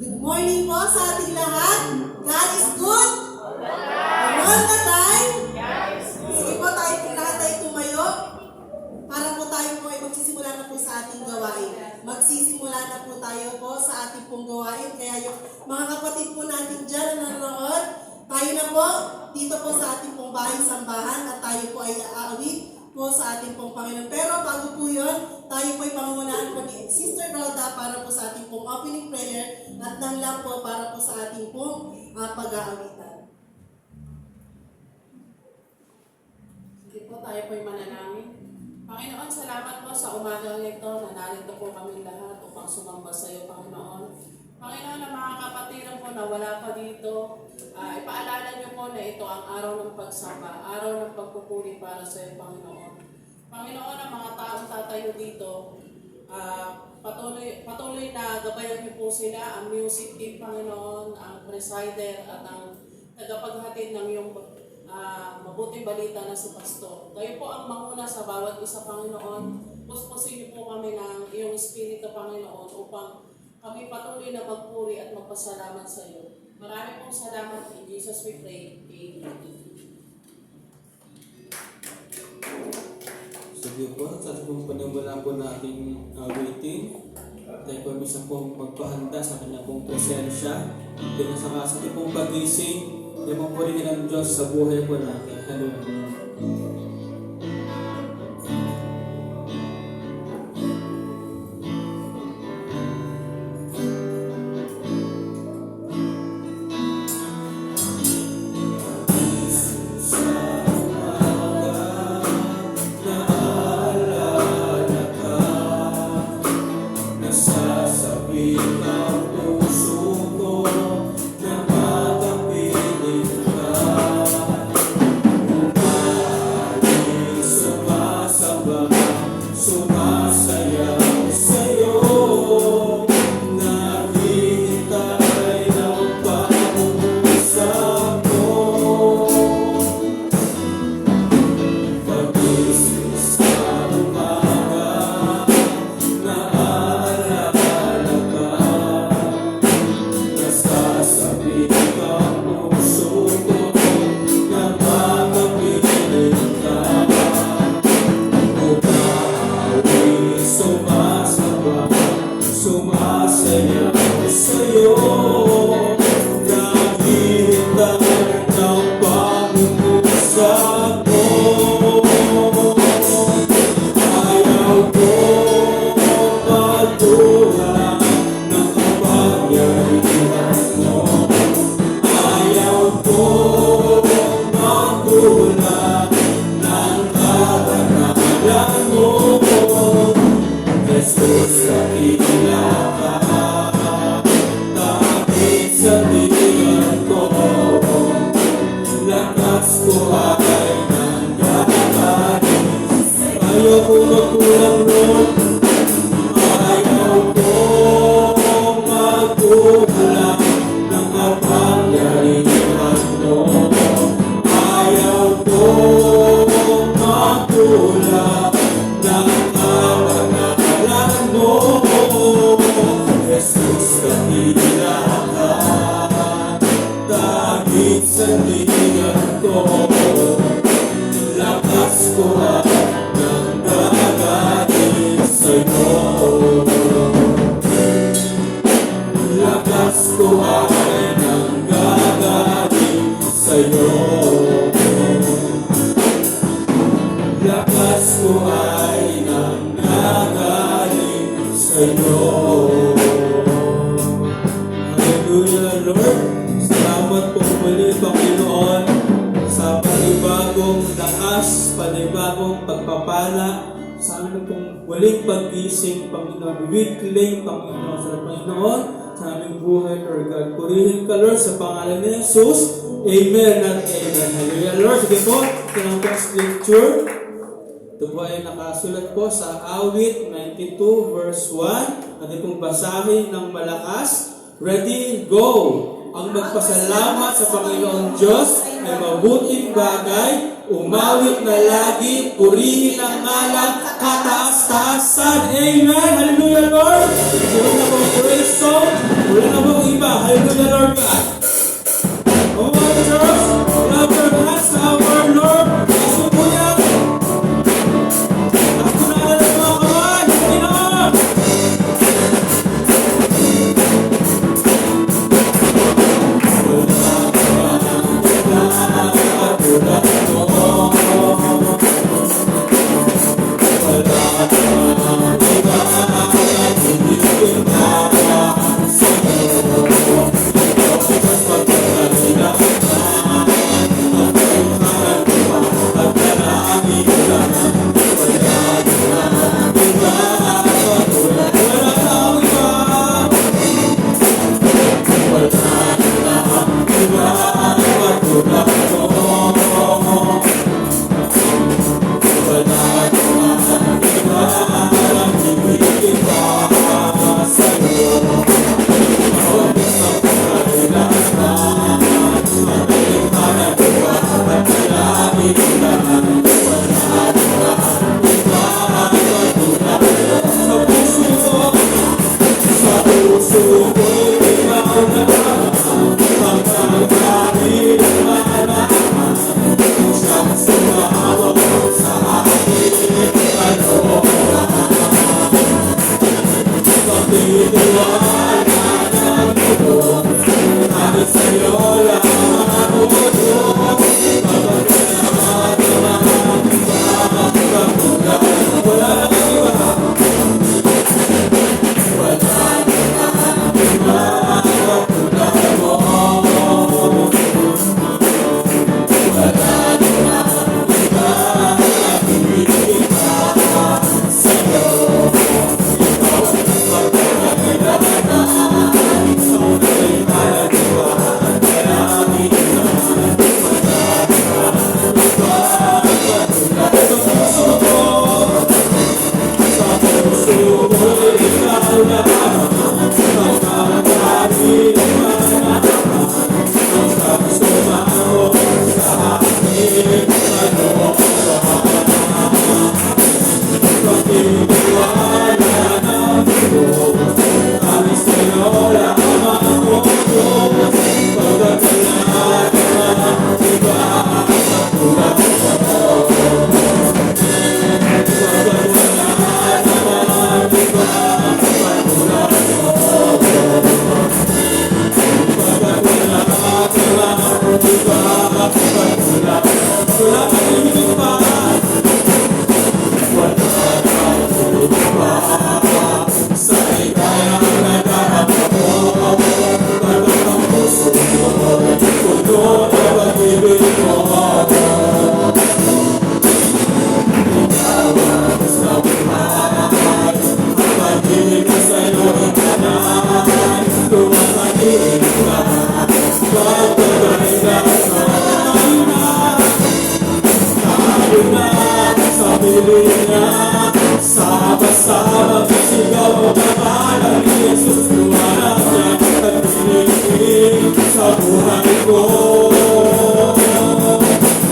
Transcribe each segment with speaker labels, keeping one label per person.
Speaker 1: Good morning po sa ating lahat. God is good. All the time. Sige po, tayo po lahat ay tumayo. Para po tayo po ay magsisimula na po sa ating gawain. Magsisimula na po tayo po sa ating pong gawain. Kaya yung mga kapatid po natin dyan na nanonood, tayo na po dito po sa ating pong bahay-sambahan at tayo po ay aawit po sa ating pong Panginoon. Pero bago po yun, tayo po ay pangungunahan po ni Sister Rhoda para po sa ating pong opening prayer at nang lang po para po sa ating pong pag-aawitan.
Speaker 2: Sige po, tayo po ay manalangin. Panginoon, salamat po sa umagang ito na narito po kami lahat upang sumamba sa iyo, Panginoon. Panginoon, na mga kapatiran po na wala pa dito, ipaalala niyo po na ito ang araw ng pagsamba, araw ng pagpupuri para sa iyo, Panginoon. Panginoon, ang mga taong tatayo dito, patuloy na gabayan niyo po sila, ang music team, Panginoon, ang presider at ang tagapaghatid ng iyong mabuting balita na si Pastor. Kayo po ang manguna sa bawat isa, Panginoon. Puspusin niyo po kami ng iyong Espiritu, Panginoon, upang kami patuloy na magpuri at magpasalamat sa iyo. Marami pong salamat. In Jesus we pray. Amen.
Speaker 3: Sige po, sa pong panimula po nating waiting, tayo po minsan pong magpahanda sa kanya pong presensya. Kaya sa ating pong pagising, tayo pong purihin ang Diyos sa buhay po natin. Hallelujah. Weekling, Panginoon, sa Panginoon, sa aming buhay, Lord God. Purihin ka, Lord, sa pangalan ni Jesus. Amen at amen. Hallelujah, Lord. Sige po, ito po scripture. Ito po ay nakasulat po sa Awit 92 verse 1. At itong basahin ng malakas. Ready, go! Ang magpasalamat sa Panginoon Diyos ay mabuting bagay, umawit na lagi, purihin ang ngalan, kataas-taasan. Amen! Hallelujah, Lord! Wala na pong praise song, wala na pong Hallelujah, Lord God. Come on, church. Clap your hands to our Lord. Ito po yan. Taas ko na lang ang mga kamay. Panginoon. Sama-sama sigaw ang pangalan ni Jesus. Luwanag niya at pinilig sa buhay ko.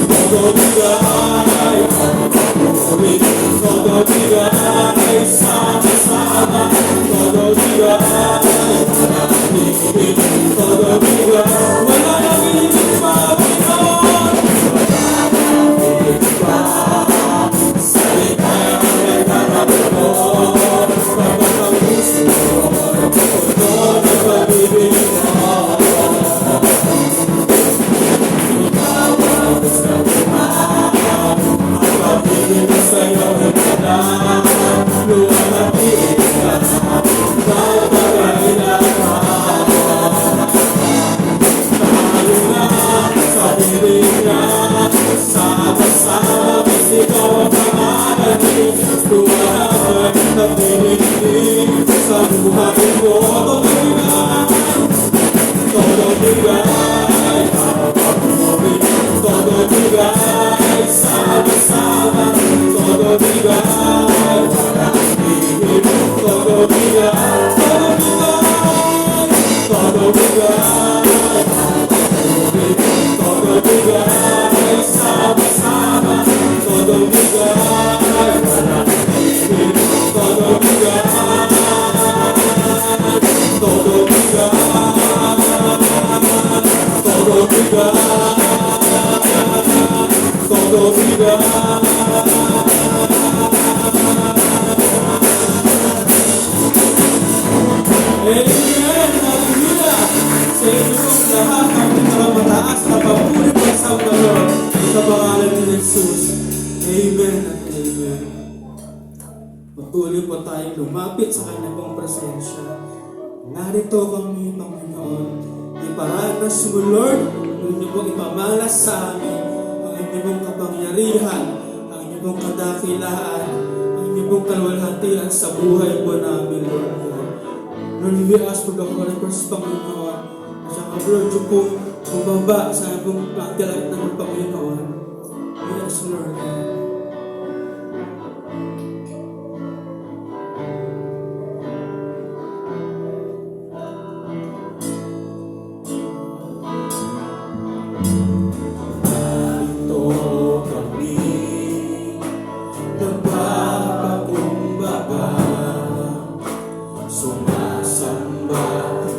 Speaker 3: Todo bigay ang papulit, todo bigay sama-sama, todo bigay walang higit, todo bigay wala nang higit pa, Panginoon. Wala nang higit pa sa likaya ng nagkakaroon mo. Kapag ang puso mo, todo na pag-ibig mo. Ikaw ang gusto mo, ang pag-ibig mo sa'yo ay kanan. Luwalapit ka, bawat bagay na tayo na sa piling na sama-sama sigaw ang pangalan ni Jesus. Luwalapit na pinilig sa buhay ko. Todo bigay ang pag-ibig, todo bigay sama-sama, todo bigay walang higit, todo bigay, todo bigay, todo bigay sama-sama, todo bigay walang higit, todo bigay, todo bigay. Amen! Hallelujah! Sa inyo pong lahat ang pinakamataas na papuri pa sa Lord sa pangalan ni Jesus. Amen at amen. Patuloy po tayong lumapit sa kanyang pong presensya. Narito kami, Panginoon. Iparanas mo, Lord, ang inyong pong ipamalas sa amin, ang inyong pong kapangyarihan, ang inyong pong kadakilaan, ang inyong pong kalwalhatian sa buhay po namin, Lord. Lord, we ask for the Holy Ghost, Panginoon. At saka, Lord, yung pong bumaba sa aming pagkalit ng Panginoon. We ask, Lord. Narito kami, nagpapakumbaba, sumasamba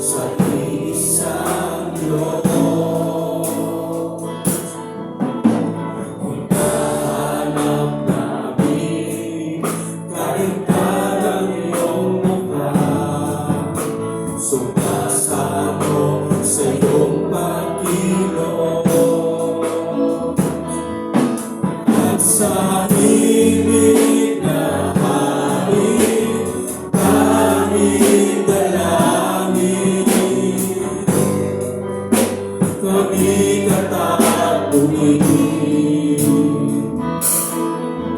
Speaker 3: sa isang Diyos. Hinahanap namin karintaran iyong mukha, sumasamo sa iyong pagkilos. At sa himig na hain, aming dalangin, kami katapunin.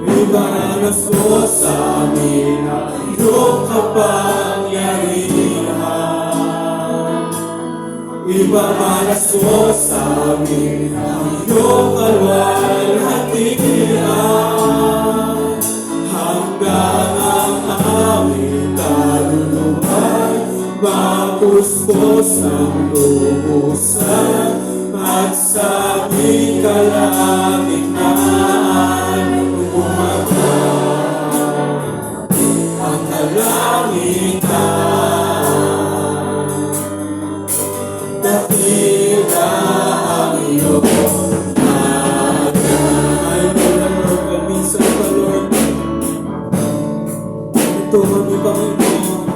Speaker 3: Ibaranas mo sa amin ang iyong kapangyarihan. Ipamalas mo sa amin ang iyong kalwalhatian, hanggang ang aming kaluluwa'y mapuspos ng lubusan, at sa aming kalagitnaan umagang ang kalangitan. Dakila ang iyong ay Lord, kamisan ka, Lord. Ito kami, Panginoon.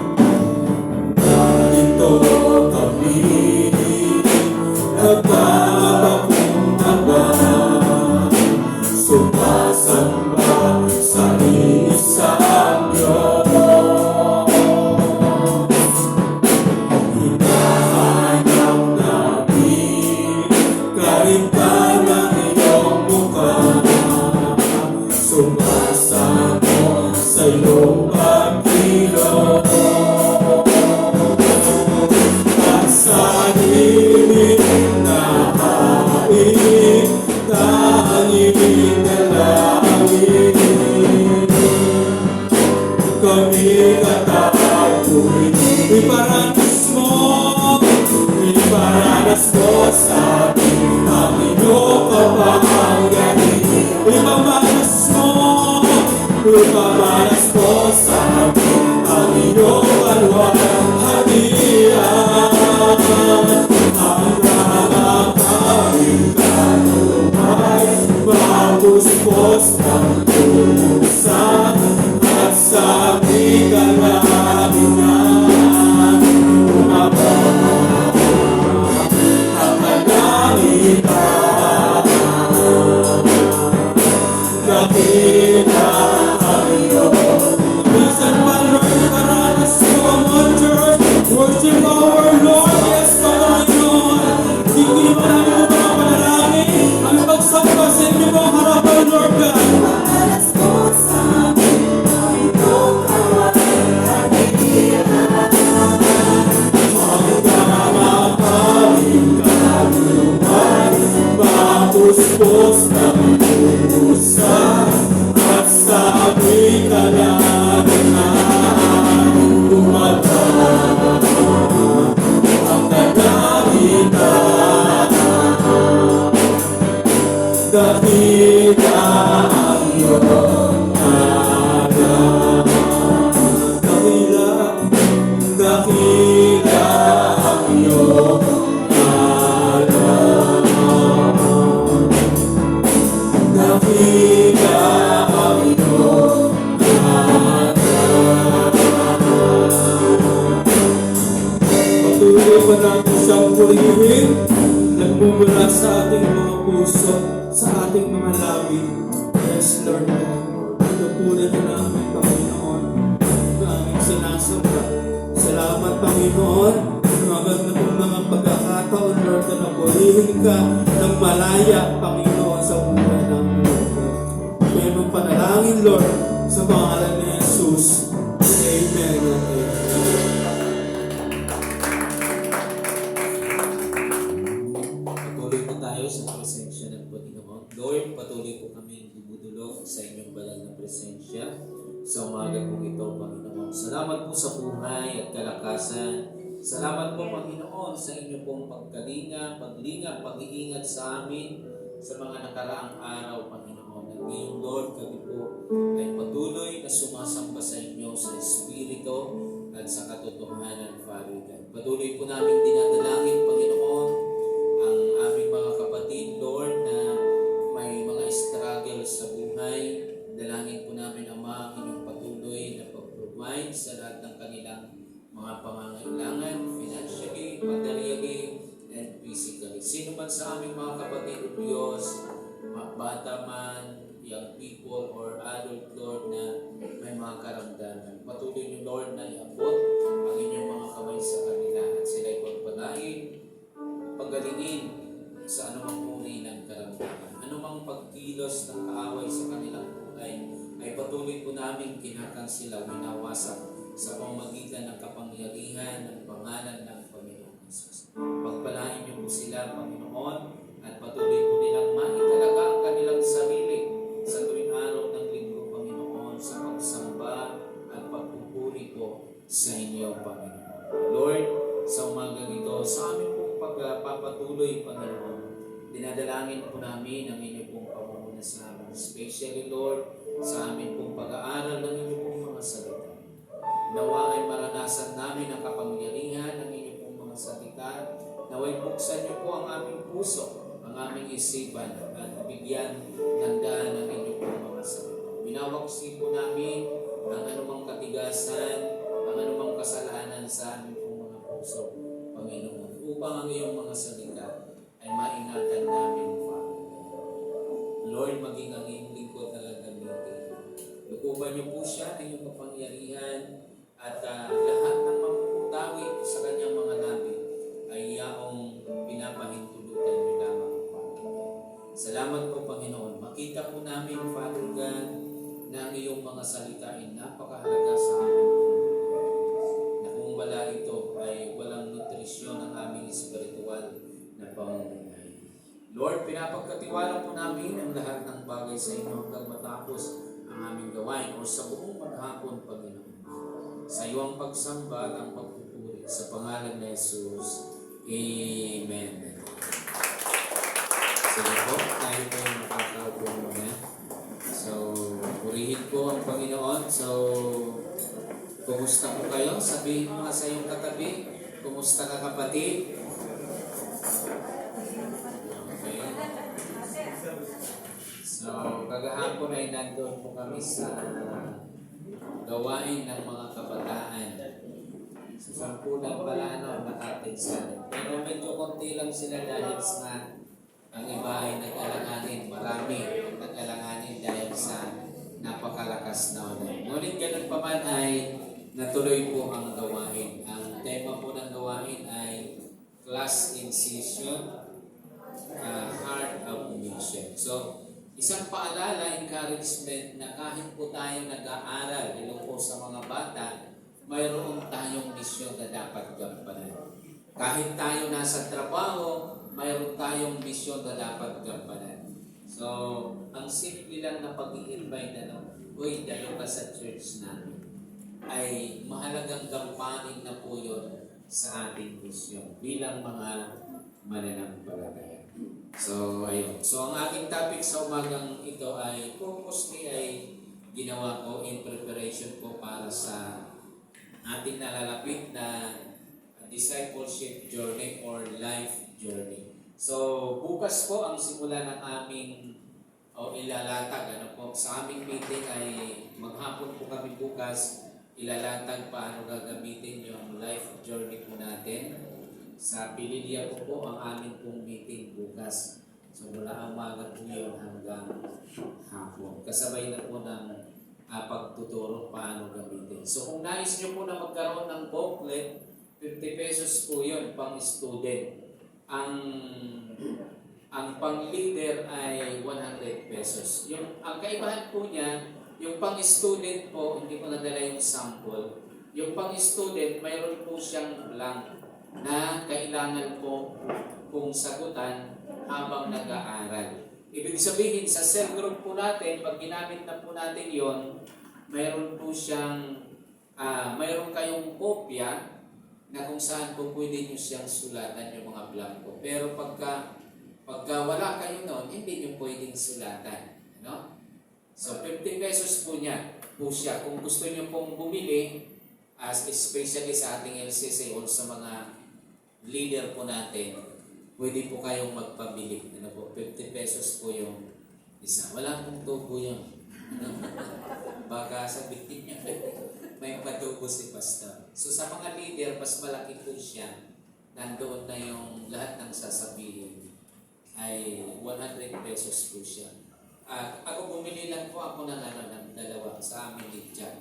Speaker 3: Narito kami, nagpapakumbaba, sumasamba sa isang Diyos. Hinahanap namin karintaran ng iyong mukha, sumasamo sa iyong pagkilos. At sa himig na hain, tanging dalangin, kami katapunin. Iparanas mo sa amin ang iyong kapangyarihan. Ipamalas mo sa amin ang iyong kalwalhatian, hanggang ang aming kaluluwa'y mapuspos ng lubusan, at sa aming kalagitnaan umagang ang kalangitan. Dakila ang iyong minsan pa, Lord, paranas mo ang church. Worship our Lord, yes, Panginoon. Hindi mo namin mo mga panalangin ang pagsamba sa inyo mong harapan, Lord God.
Speaker 1: Ipamalas mo sa amin ang iyong kalwalhatian,
Speaker 3: Hanggang ang aming kaluluwa'y mapuspos ng lubusan, at sa aming kalagitnaan umagang ang kalangitan. Dakila ang iyong ngalan. Dakila ang iyong ngalan. Dakila patuloy pa natin siyang purihin, nagmumula sa ating mga puso, sa ating mga labi. Yes, Lord God. Patuloy ka namin, Panginoon, na aming sinasamba. Salamat, Panginoon. Magag na kong mga pagkakataon, Lord, na napurihin ka ng malaya, Panginoon, sa buhay namin, Lord God. Kaya mong panalangin, Lord, sa pangalan ni Jesus. Amen and amen.
Speaker 4: Patuloy po tayo sa presensya ng Panginoon. Lord, patuloy po kami dumudulog sa inyong banal na presensya sa umaga po ito, Panginoon. Salamat po sa buhay at kalakasan. Salamat po, Panginoon, sa inyo pong pagkalinga, pag-iingat sa amin sa mga nakaraang araw, Panginoon. At ngayong Lord, kami po ay patuloy na sumasamba sa inyo sa Espiritu at sa katotohanan, Father God. Patuloy po namin dinadalangin, Panginoon, ang aming mga kapatid, Lord, na may mga struggle sa buhay. Dalangin po namin, Ama, ang inyong patuloy na pag-provide sa lahat ng kanilang mga pangangailangan, financially, materially, and physically. Sino man sa aming mga kapatid o Diyos, bata man, young people, or adult, Lord, na may mga karamdaman, patuloy niyo, Lord, na iabot ang inyong mga kamay sa kanila at sila'y pagpalain, pagalingin sa anumang uri ng karamdaman. Anumang pagkilos ng kaaway sa kanilang buhay ay patuloy po namin kinakansila, winawasak sa pamamagitan ng kapangyarihan ng pangalan ng Panginoon Jesus. Pagpalain niyo po sila, Panginoon, at patuloy po nilang maitalaga ang kanilang sarili sa tuwing araw ng linggo, Panginoon, sa pagsamba at pagpupuri po sa inyo, Panginoon. Lord, sa umagang ito, sa amin pong pagpapatuloy, Panginoon, dinadalangin po namin ang inyong pong pamumuno sa amin. Especially, Lord, sa amin pong pag-aaral ng inyong pong mga salita. Nawa ay maranasan namin ang kapangyarihan ng inyong pong mga salita. Naway buksan niyo po ang aming puso, ang aming isipan, at bigyan ng daan ng inyong pong mga salita. Binawaksi po namin ang anumang katigasan, ang anumang kasalanan sa aming pong mga puso, Panginoon, upang ang iyong mga salita ay maingatan namin, Father. Lord, maging ang iyong lingkod na gagamitin. Lukuban niyo po siya ng iyong kapangyarihan at lahat ng mamumutawi sa kanyang mga labi ay yaong pinapahintulutan niyo lamang, Father. Salamat po, Panginoon. Makita po namin, Father God, na ang iyong mga salita ay napakahalaga sa amin. Na kung wala ito ay walang nutrisyon ang aming espiritual na pamumuhay. Lord, pinapagkatiwala po namin ang lahat ng bagay sa inyo hanggang matapos ang aming gawain o sa buong maghapon, Panginoon. Sa iyo ang pagsamba at ang pagpupuri sa pangalan ni Jesus. Amen. Sige po, tayo po yung makakaupo muna. So, purihin po ang Panginoon. So, kumusta po kayo? Sabihin mo nga sa iyong katabi, kumusta ka, kapatid? Okay. So, kagahapon ay nandoon po kami sa gawain ng mga kabataan. Sa sampunan pala nakatid sa. Pero medyo konti lang sila dahil sa ang iba ay nag-alanganin. Marami nag-alanganin dahil sa napakalakas na ulan. Ngunit ganun pa man ay natuloy po ang gawain. Ang tema po ng gawain ay Class in Session, Heart of Mission. So, isang paalala, encouragement na kahit po tayo nag-aaral, lalo po sa mga bata, mayroon tayong misyon na dapat gampanan. Kahit tayo nasa trabaho, mayroon tayong misyon na dapat gampanan. So, ang simple lang na pag-i-invite na uy, dalo ka sa church namin, ay mahalagang gampanin na po yun sa ating misyon bilang mga mananampalataya. So, ayun. So, ang aking topic sa umagang ito ay purposely ay ginawa ko in preparation ko para sa ating nalalapit na discipleship journey or life journey. So, bukas po ang simula ng aming ilalatag. Ano po, sa aming meeting ay maghapon po kami bukas ilalatag paano gagamitin yung life journey po natin. Sa Pililya po ang amin pong meeting bukas. So mula umaga po yun hanggang hapon. Kasabay na po ng pagtuturo paano gamitin. So kung nais nyo po na magkaroon ng booklet, 50 pesos po yun pang student. Ang pang leader ay 100 pesos. Ang kaibahan po niya, yung pang student po, hindi ko nadala yung sample. Yung pang student, mayroon po siyang blank na kailangan po kung sagutan habang nag-aaral. Ibig sabihin, sa cell group po natin, pag ginamit na po natin yon, mayroon po siyang, mayroon kayong kopya na kung saan po pwede nyo siyang sulatan yung mga blanco. Pero pagka wala kayo noon, hindi nyo pwedeng sulatan. No? So, 50 pesos po siya. Kung gusto nyo pong bumili, especially sa ating LCC o sa mga leader po natin, pwede po kayong magpabili. 50 pesos po yung isa. Wala pong tubo yun. Baka sabihin niya, may patubo si pastor. So sa mga leader, mas malaki po siya. Nandoon na yung lahat ng sasabihin ay 100 pesos po siya. Ako bumili lang po ako ng dalawa sa amin dyan.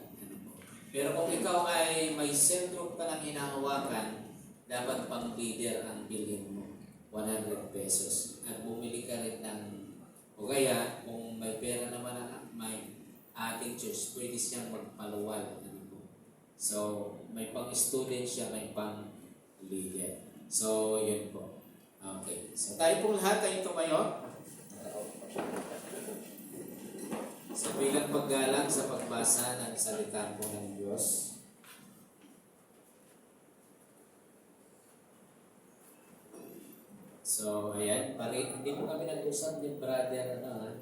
Speaker 4: Pero kung ikaw ay may cell group ka lang hinahawakan, dapat pang leader ang bilhin mo. 100 pesos. At bumili ka rin ng, o kaya, kung may pera naman may ating church, pwede siyang magpaluwal. So, may pang student siya, may pang leader. So, yun po. Okay. So, tayo pong lahat ay tumayo. Sa bilang paggalang sa pagbasa ng salita po ng Diyos. So, ayan, hindi po kami nag-usap ni brother na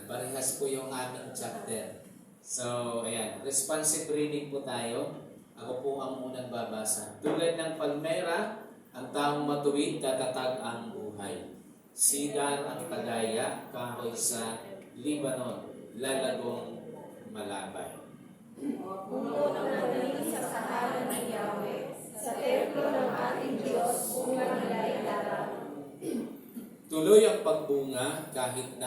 Speaker 4: parehas po yung aming chapter. So, ayan, responsive reading po tayo. Ako po ang unang babasa. Tulad ng palmera, ang taong matuwid, tatatag ang buhay. Sidar ang kagaya, kahoy sa Libanon, lalagong malabay.
Speaker 5: Puno ng madaling sa kahalan ng Yahweh, sa templo ng ating Diyos, bunga nila'y darang.
Speaker 4: Tuloy ang pagbunga kahit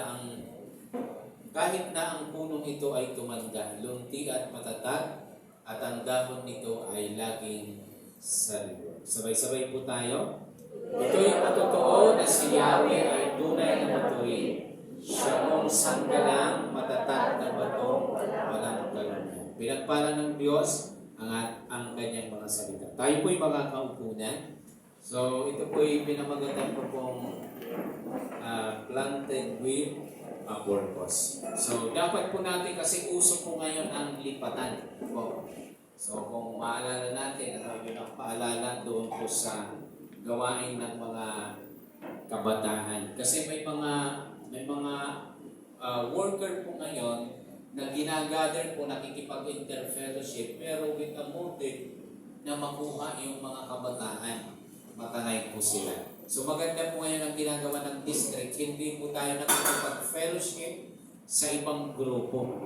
Speaker 4: na ang punong ito ay tumanda, lunti at matatag, at ang dahon nito ay laging sariwa. Sabay-sabay po tayo. Ito'y matotoo na si Yahweh ay tunay na matuwid. Siya mong sanggalang matatag na batong walang kalungan. Pinagpala ng Diyos ang kanyang mga salita. Tayo po'y makakaupo na. So, ito po'y pinamagatan ko pong planted with a purpose. So, dapat po natin, kasi uso po ngayon ang lipatan po. So, kung maalala natin, yun ang paalala doon po sa gawain ng mga kabataan. Kasi may mga worker po ngayon na ginagather po, nakikipag-interfellowship, pero with a motive na makuha yung mga kabataan. Matanay po sila. So maganda po ngayon ang ginagawa ng district. Hindi po tayo nakikipag-fellowship sa ibang grupo.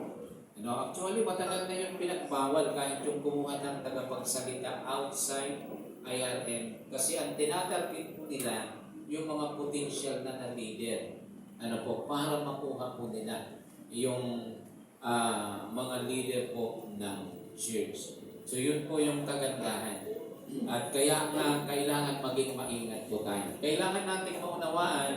Speaker 4: Actually, matagal na yung pinagbawal kahit yung kumuha ng tagapagsalita outside IRM. Kasi ang tinatarget po nila yung mga potential na leader. Para makuha po nila yung mga leader po ng church. So yun po yung kagandahan. At kaya nga kailangan maging maingat po tayo. Kailangan natin maunawaan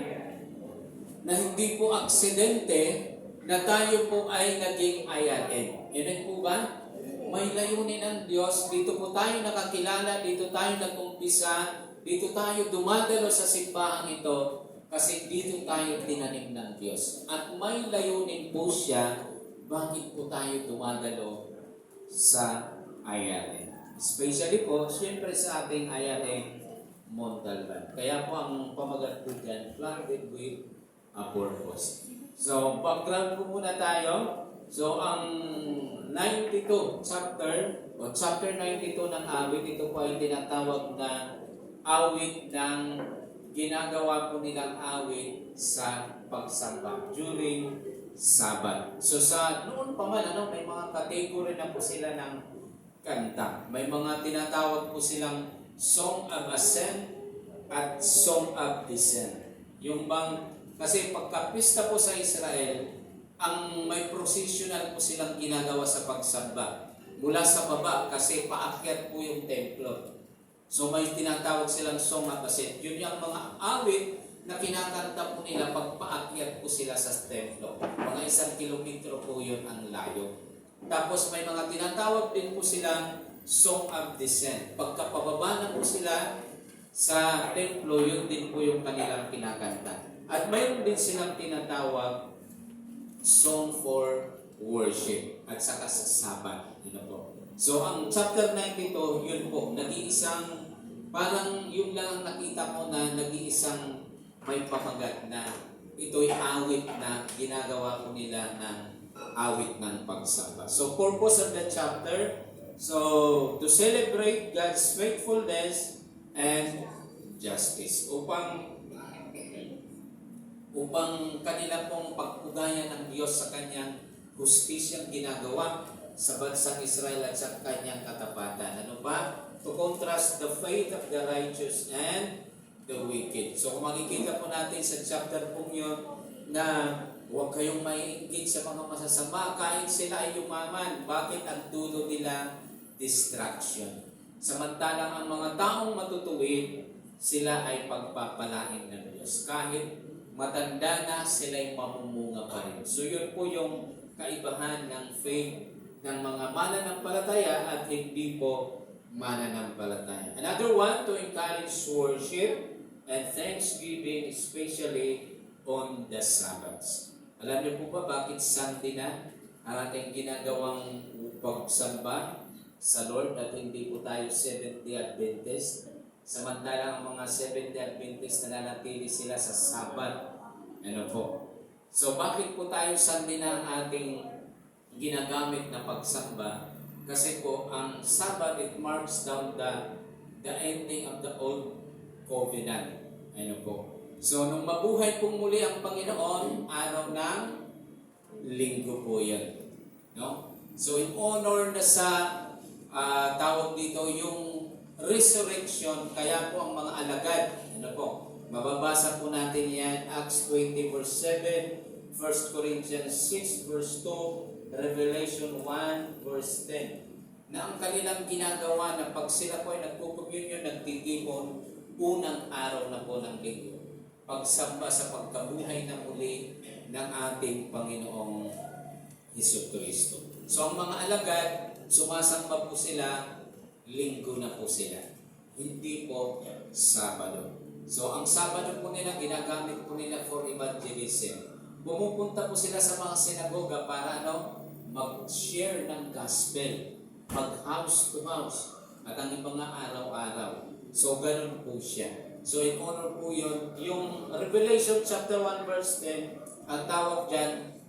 Speaker 4: na hindi po aksidente na tayo po ay naging IRN. Yan po ba? May layunin ng Diyos. Dito po tayo nakakilala, dito tayo nag-umpisa, dito tayo dumadalo sa simbahan ito kasi dito tayo tinanim ng Diyos. At may layunin po siya, bakit po tayo dumadalo sa IRN. Especially po, siyempre sa ating IRN Montalban. Kaya po ang pamagat po dyan, planted with a purpose. So, background po muna tayo. So, ang 92 chapter 92 ng awit, ito po ay tinatawag na awit ng ginagawa po nilang awit sa pagsamba during Sabbath. So, noon pa man, may mga category na po sila ng kanta. May mga tinatawag po silang Song of Ascent at Song of Descent. Yung bang, kasi pagkapista po sa Israel, ang may processional po silang ginagawa sa pagsamba. Mula sa baba, kasi paakyat po yung templo. So may tinatawag silang Song of Ascent. Yun yung mga awit na kinakanta po nila pag paakyat po sila sa templo. Mga 1 kilometro po yun ang layo. Tapos may mga tinatawag din po silang Song of Descent. Pagkapababa na po sila sa templo, yun din po yung kanilang kinakanta. At mayroon din silang tinatawag Song for Worship at saka sa Sabat. Yun po. So ang chapter 92, yun po, nag-iisang, parang yun lang ang nakita ko na nag-iisang may pamagat na ito'y awit na ginagawa ko nila ng awit ng pagsamba. So purpose of the chapter, so to celebrate God's faithfulness and justice. Upang kanila pong pagpugayan ng Diyos sa kanyang hustisyang ginagawa sa bansang Israel at sa kanyang katapatan. Ano ba? To contrast the faith of the righteous and the wicked. So kung makikita po natin sa chapter po yun na huwag kayong maiingit sa mga masasama kahit sila ay yumaman. Bakit ang dulo nila? Distraction. Samantalang ang mga taong matutuwid, sila ay pagpapalain ng Diyos. Kahit matanda na, sila ay mamumunga pa rin. So yun po yung kaibahan ng faith ng mga mananampalataya at hindi po mananampalataya. Another one, to encourage worship and thanksgiving, especially on the Sabbaths. Alam niyo po ba bakit Sunday na ang ating ginagawang pagsamba sa Lord at hindi po tayo Seventh-day Adventist? Samantalang ang mga Seventh-day Adventist nananatili sila sa Sabat. Ano po? So bakit po tayo Sunday na ang ating ginagamit na pagsamba? Kasi po ang Sabat, it marks down the ending of the old covenant. Ano po? So nung mabuhay po muli ang Panginoon, araw ng linggo po yan. No? So in honor na sa tawag dito yung resurrection, kaya po ang mga alagad, ano po, mababasa po natin yan, Acts 20 verse 7, 1 Corinthians 6 verse 2, Revelation 1 verse 10, na ang kanilang ginagawa na pag sila po ay nagpupumunyon, nagtitipon, unang araw na po ng linggo, pagsamba sa pagkabuhay na muli ng ating Panginoong Hesukristo. So ang mga alagad, sumasamba po sila, linggo na po sila. Hindi po Sabado. So ang Sabado po nila, ginagamit po nila for evangelism. Pumupunta po sila sa mga sinagoga para mag-share ng gospel, mag-house to house, at ang ibang araw-araw. So ganun po siya. So in honor po yun, yung Revelation chapter 1 verse 10, ang tawag dyan,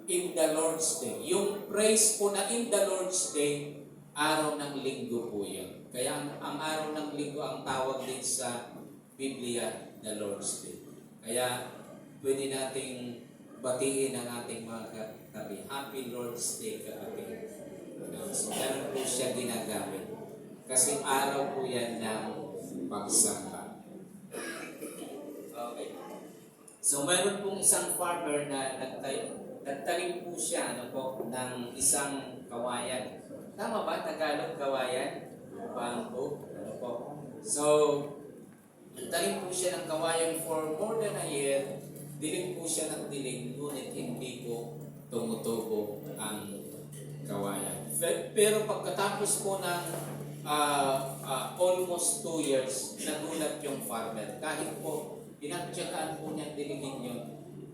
Speaker 4: in the Lord's Day. Yung praise po na in the Lord's Day, araw ng linggo po yun. Kaya ang araw ng linggo ang tawag din sa Biblia, the Lord's Day. Kaya pwede nating batiin ang ating mga katabi. Happy Lord's Day, katabi. So ganun po siya ginagamit. Kasi araw po yan ng pagsamba. Okay. So mayroon pong isang farmer na nagtanim po siya ng isang kawayan. Tama ba? Tagalog, kawayan? Bamboo? Ano po? So, nagtanim po siya ng kawayan for more than a year. Dilig po siya ng dilig, ngunit hindi po tumutubo ang kawayan. Pero pagkatapos po ng almost 2 years, nagulat yung farmer. Kahit po, pinagtsagaan po niya diligin yun,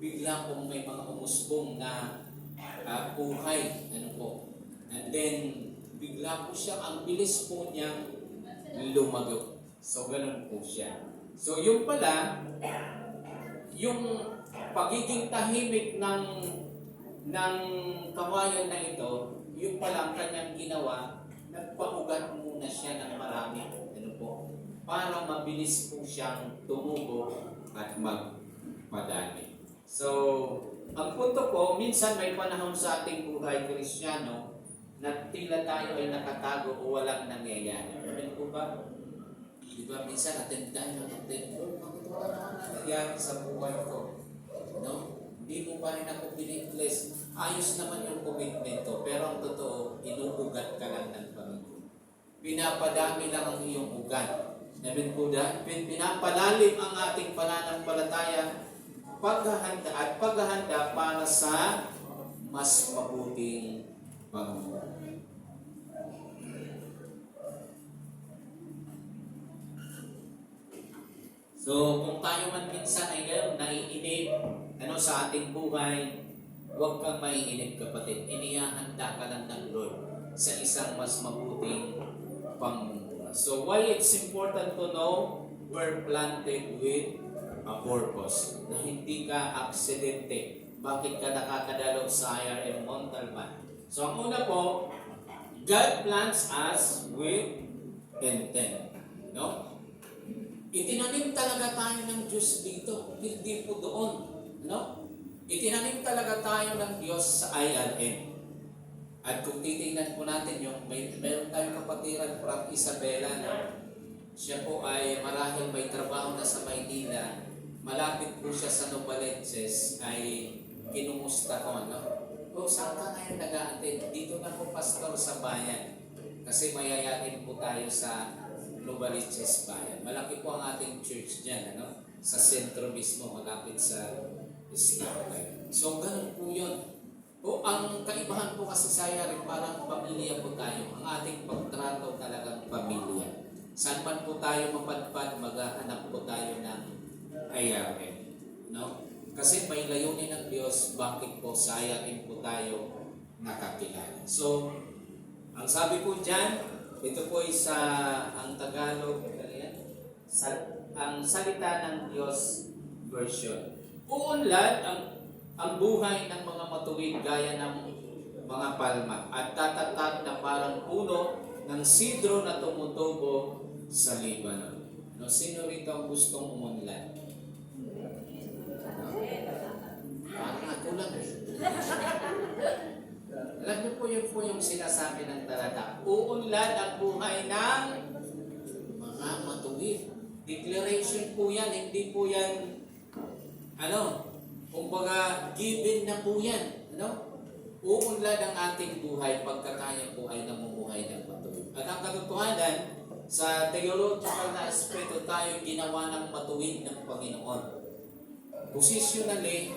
Speaker 4: bigla pong may mga umusbong na buhay. Ano po? And then, bigla po siya, ang bilis po niyang lumago. So, ganun po siya. So, yung pala, yung pagiging tahimik ng kawayan na ito, yung pala ang kanyang ginawa, nagpaugat muna siya ng marami. Ano po? Para mabilis po siyang tumubo at magpadami. So, ang punto po, minsan may panahon sa ating buhay Kristiyano na tila tayo ay nakatago o walang nangyayari. Amen po ba? Di ba, minsan attendan ng attend, Lord, bakit wala naman nangyayari sa buhay ko? No? Hindi mo pa rin ako binibless. Ayos naman yung commitment ko, pero ang totoo, inuugat ka lang ng Panginoon. Pinapadami lang ang iyong ugat. Amen po dahil pinapalalim ang ating pananampalataya, paghahanda at paghahanda para sa mas mabuting pangunguna. So, kung tayo man minsan ay gano'n, naiinip sa ating buhay, huwag kang maiinip, kapatid. Inihahanda ka lang ng Lord sa isang mas mabuting pangunguna. So, why it's important to know we're planted with a purpose. Na hindi ka aksidente. Bakit ka nakakadalo sa IRM Montalban? So, ang una po, God plants us with intent. No? Itinanim talaga tayo ng Diyos dito, hindi po doon. No? Itinanim talaga tayo ng Diyos sa IRM. At kung titingnan po natin yung meron tayong kapatiran from Isabela na siya po ay marahil may trabaho na sa Maynila, malapit po siya sa Novaliches, ay kinumusta ko, no? O, saan ka ngayon nag-a-attend? Dito na po, pastor, sa bayan. Kasi mayayain po tayo sa Novaliches bayan. Malaki po ang ating church dyan, ano? Sa sentro mismo, malapit sa Islay. So, ganun po yun. O, ang kaibahan po kasi sa IRM, parang pamilya po tayo. Ang ating pagtrato talagang pamilya. Saan man po tayo mapadpad, maghahanap po tayo ng IRM. No? Kasi may layunin ng Diyos, bakit po sa IRM po tayo nakakilala. So, ang sabi po dyan, ito po ay sa ang Tagalog, ang salita ng Diyos version. Uunlad ang buhay ng mga matuwid gaya ng mga palma at tatatag na parang puno ng sidro na tumutubo sa Libanon. No, sino rito ang gustong umunlad? Parang ako lang. Alam niyo po yung sinasabi ng talata. Uunlad ang buhay ng mga matuwid. Declaration po yan, hindi po yan kumbaga given na po yan. Uunlad ang ating buhay pagka tayo po ay namumuhay ng matuwid. At ang katotohanan, sa theological na aspeto tayo ginawa ng matuwid ng Panginoon. Positionally,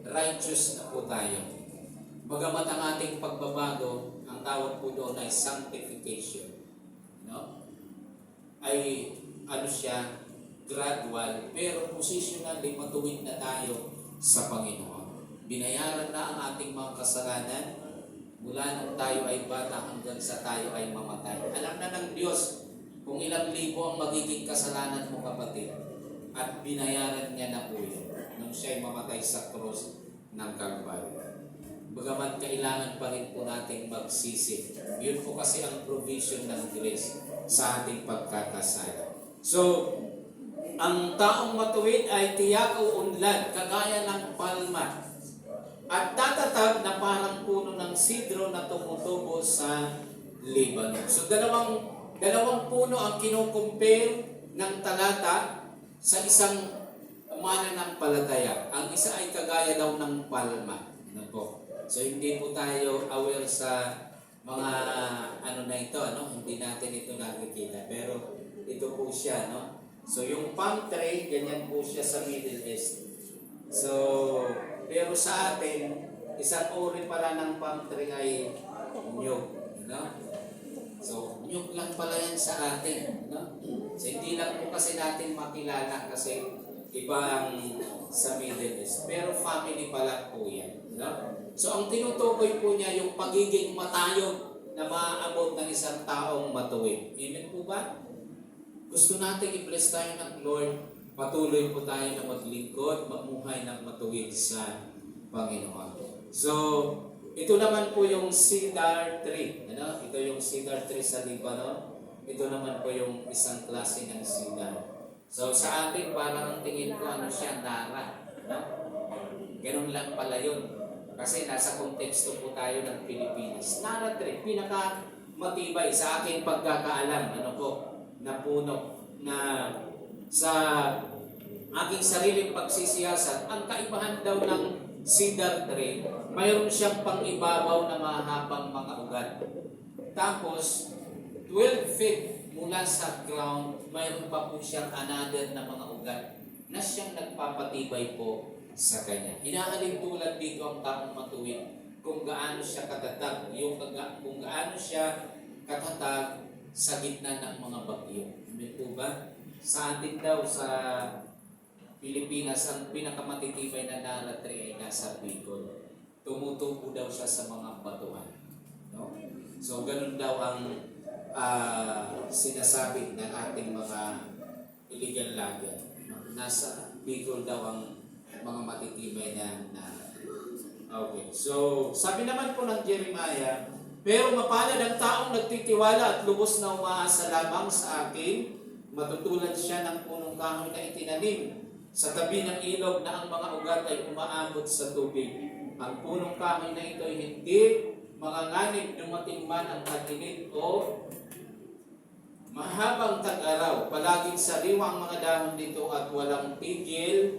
Speaker 4: righteous na po tayo. Bagamat ang ating pagbabago, ang tawag po doon ay sanctification. No? Ay siya, gradual, pero positionally matuwid na tayo sa Panginoon. Binayaran na ang ating mga kasalanan mula nung tayo ay bata hanggang sa tayo ay mamatay. Alam na ng Diyos kung ilang libo ang magiging kasalanan mo, kapatid. At binayaran niya na po yun nung siya ay mamatay sa krus ng Kalbaryo. Bagamat kailangan pa rin po nating magsisi. Yun po kasi ang provision ng grace sa ating pagkakasala. So, ang taong matuwid ay tiyak o unlad, kagaya ng palma. At tatatag na parang puno ng sidro na tumutubo sa Libanon. So, dalawang puno ang kinukumpare ng talata sa isang mananampalataya. Ang isa ay kagaya daw ng palma. So, hindi po tayo aware sa mga hindi natin ito nakikita. Pero ito po siya, no? So, yung palm tree, ganyan po siya sa Middle East. So, pero sa atin, isang uri pala ng palm tree ay nyug, no? So, nyug lang pala yan sa atin, no? So, hindi lang po kasi natin makilala kasi iba ang sa Middle East. Pero family pala po yan, no? So, ang tinutukoy po niya yung pagiging matayog na maaabot ng isang taong matuwid. Amen po ba? Gusto natin i-bless tayo ng Lord. Patuloy po tayo na maglingkod, mamuhay ng matuwid sa Panginoon. So, ito naman po yung cedar tree. Ito yung cedar tree sa Libanon. Ito naman po yung isang klase ng cedar. So, sa atin, parang ang tingin ko, siya, nara. Ganun lang pala yun. Kasi nasa konteksto po tayo ng Pilipinas. Nara tree, pinaka matibay sa aking pagkakaalam, na puno. na sa aking sariling pagsisiyasat, ang kaibahan daw ng cedar tree, mayroon siyang pang-ibabaw na mahabang mga ugat. Tapos, 12 feet mula sa ground, mayroon pa po siyang another na mga ugat na siyang nagpapatibay po sa kanya. Inaalin tulad dito ang taong matuwid kung gaano siya katatag, kung gaano siya katatag sa gitna ng mga bagyo. Amen po ba? Sa atin daw sa Pilipinas, ang pinakamatitibay na naratri ay nasa Bicol. Tumutubo daw siya sa mga batuhan. No? So, ganun daw ang sinasabi ng ating mga illegal logger. Nasa Bicol daw ang mga matitibay na naratri. Okay. So, sabi naman po ng Jeremiah, pero mapalad ang taong nagtitiwala at lubos na umaasa lamang sa akin, matutulad siya ng punong kahoy na itinanim sa tabi ng ilog na ang mga ugat ay umaabot sa tubig. Ang punong kahoy na ito ay hindi manganganib dumating man ang tag-init o mahabang tag-araw. Palaging sariwa ang mga dahon dito at walang tigil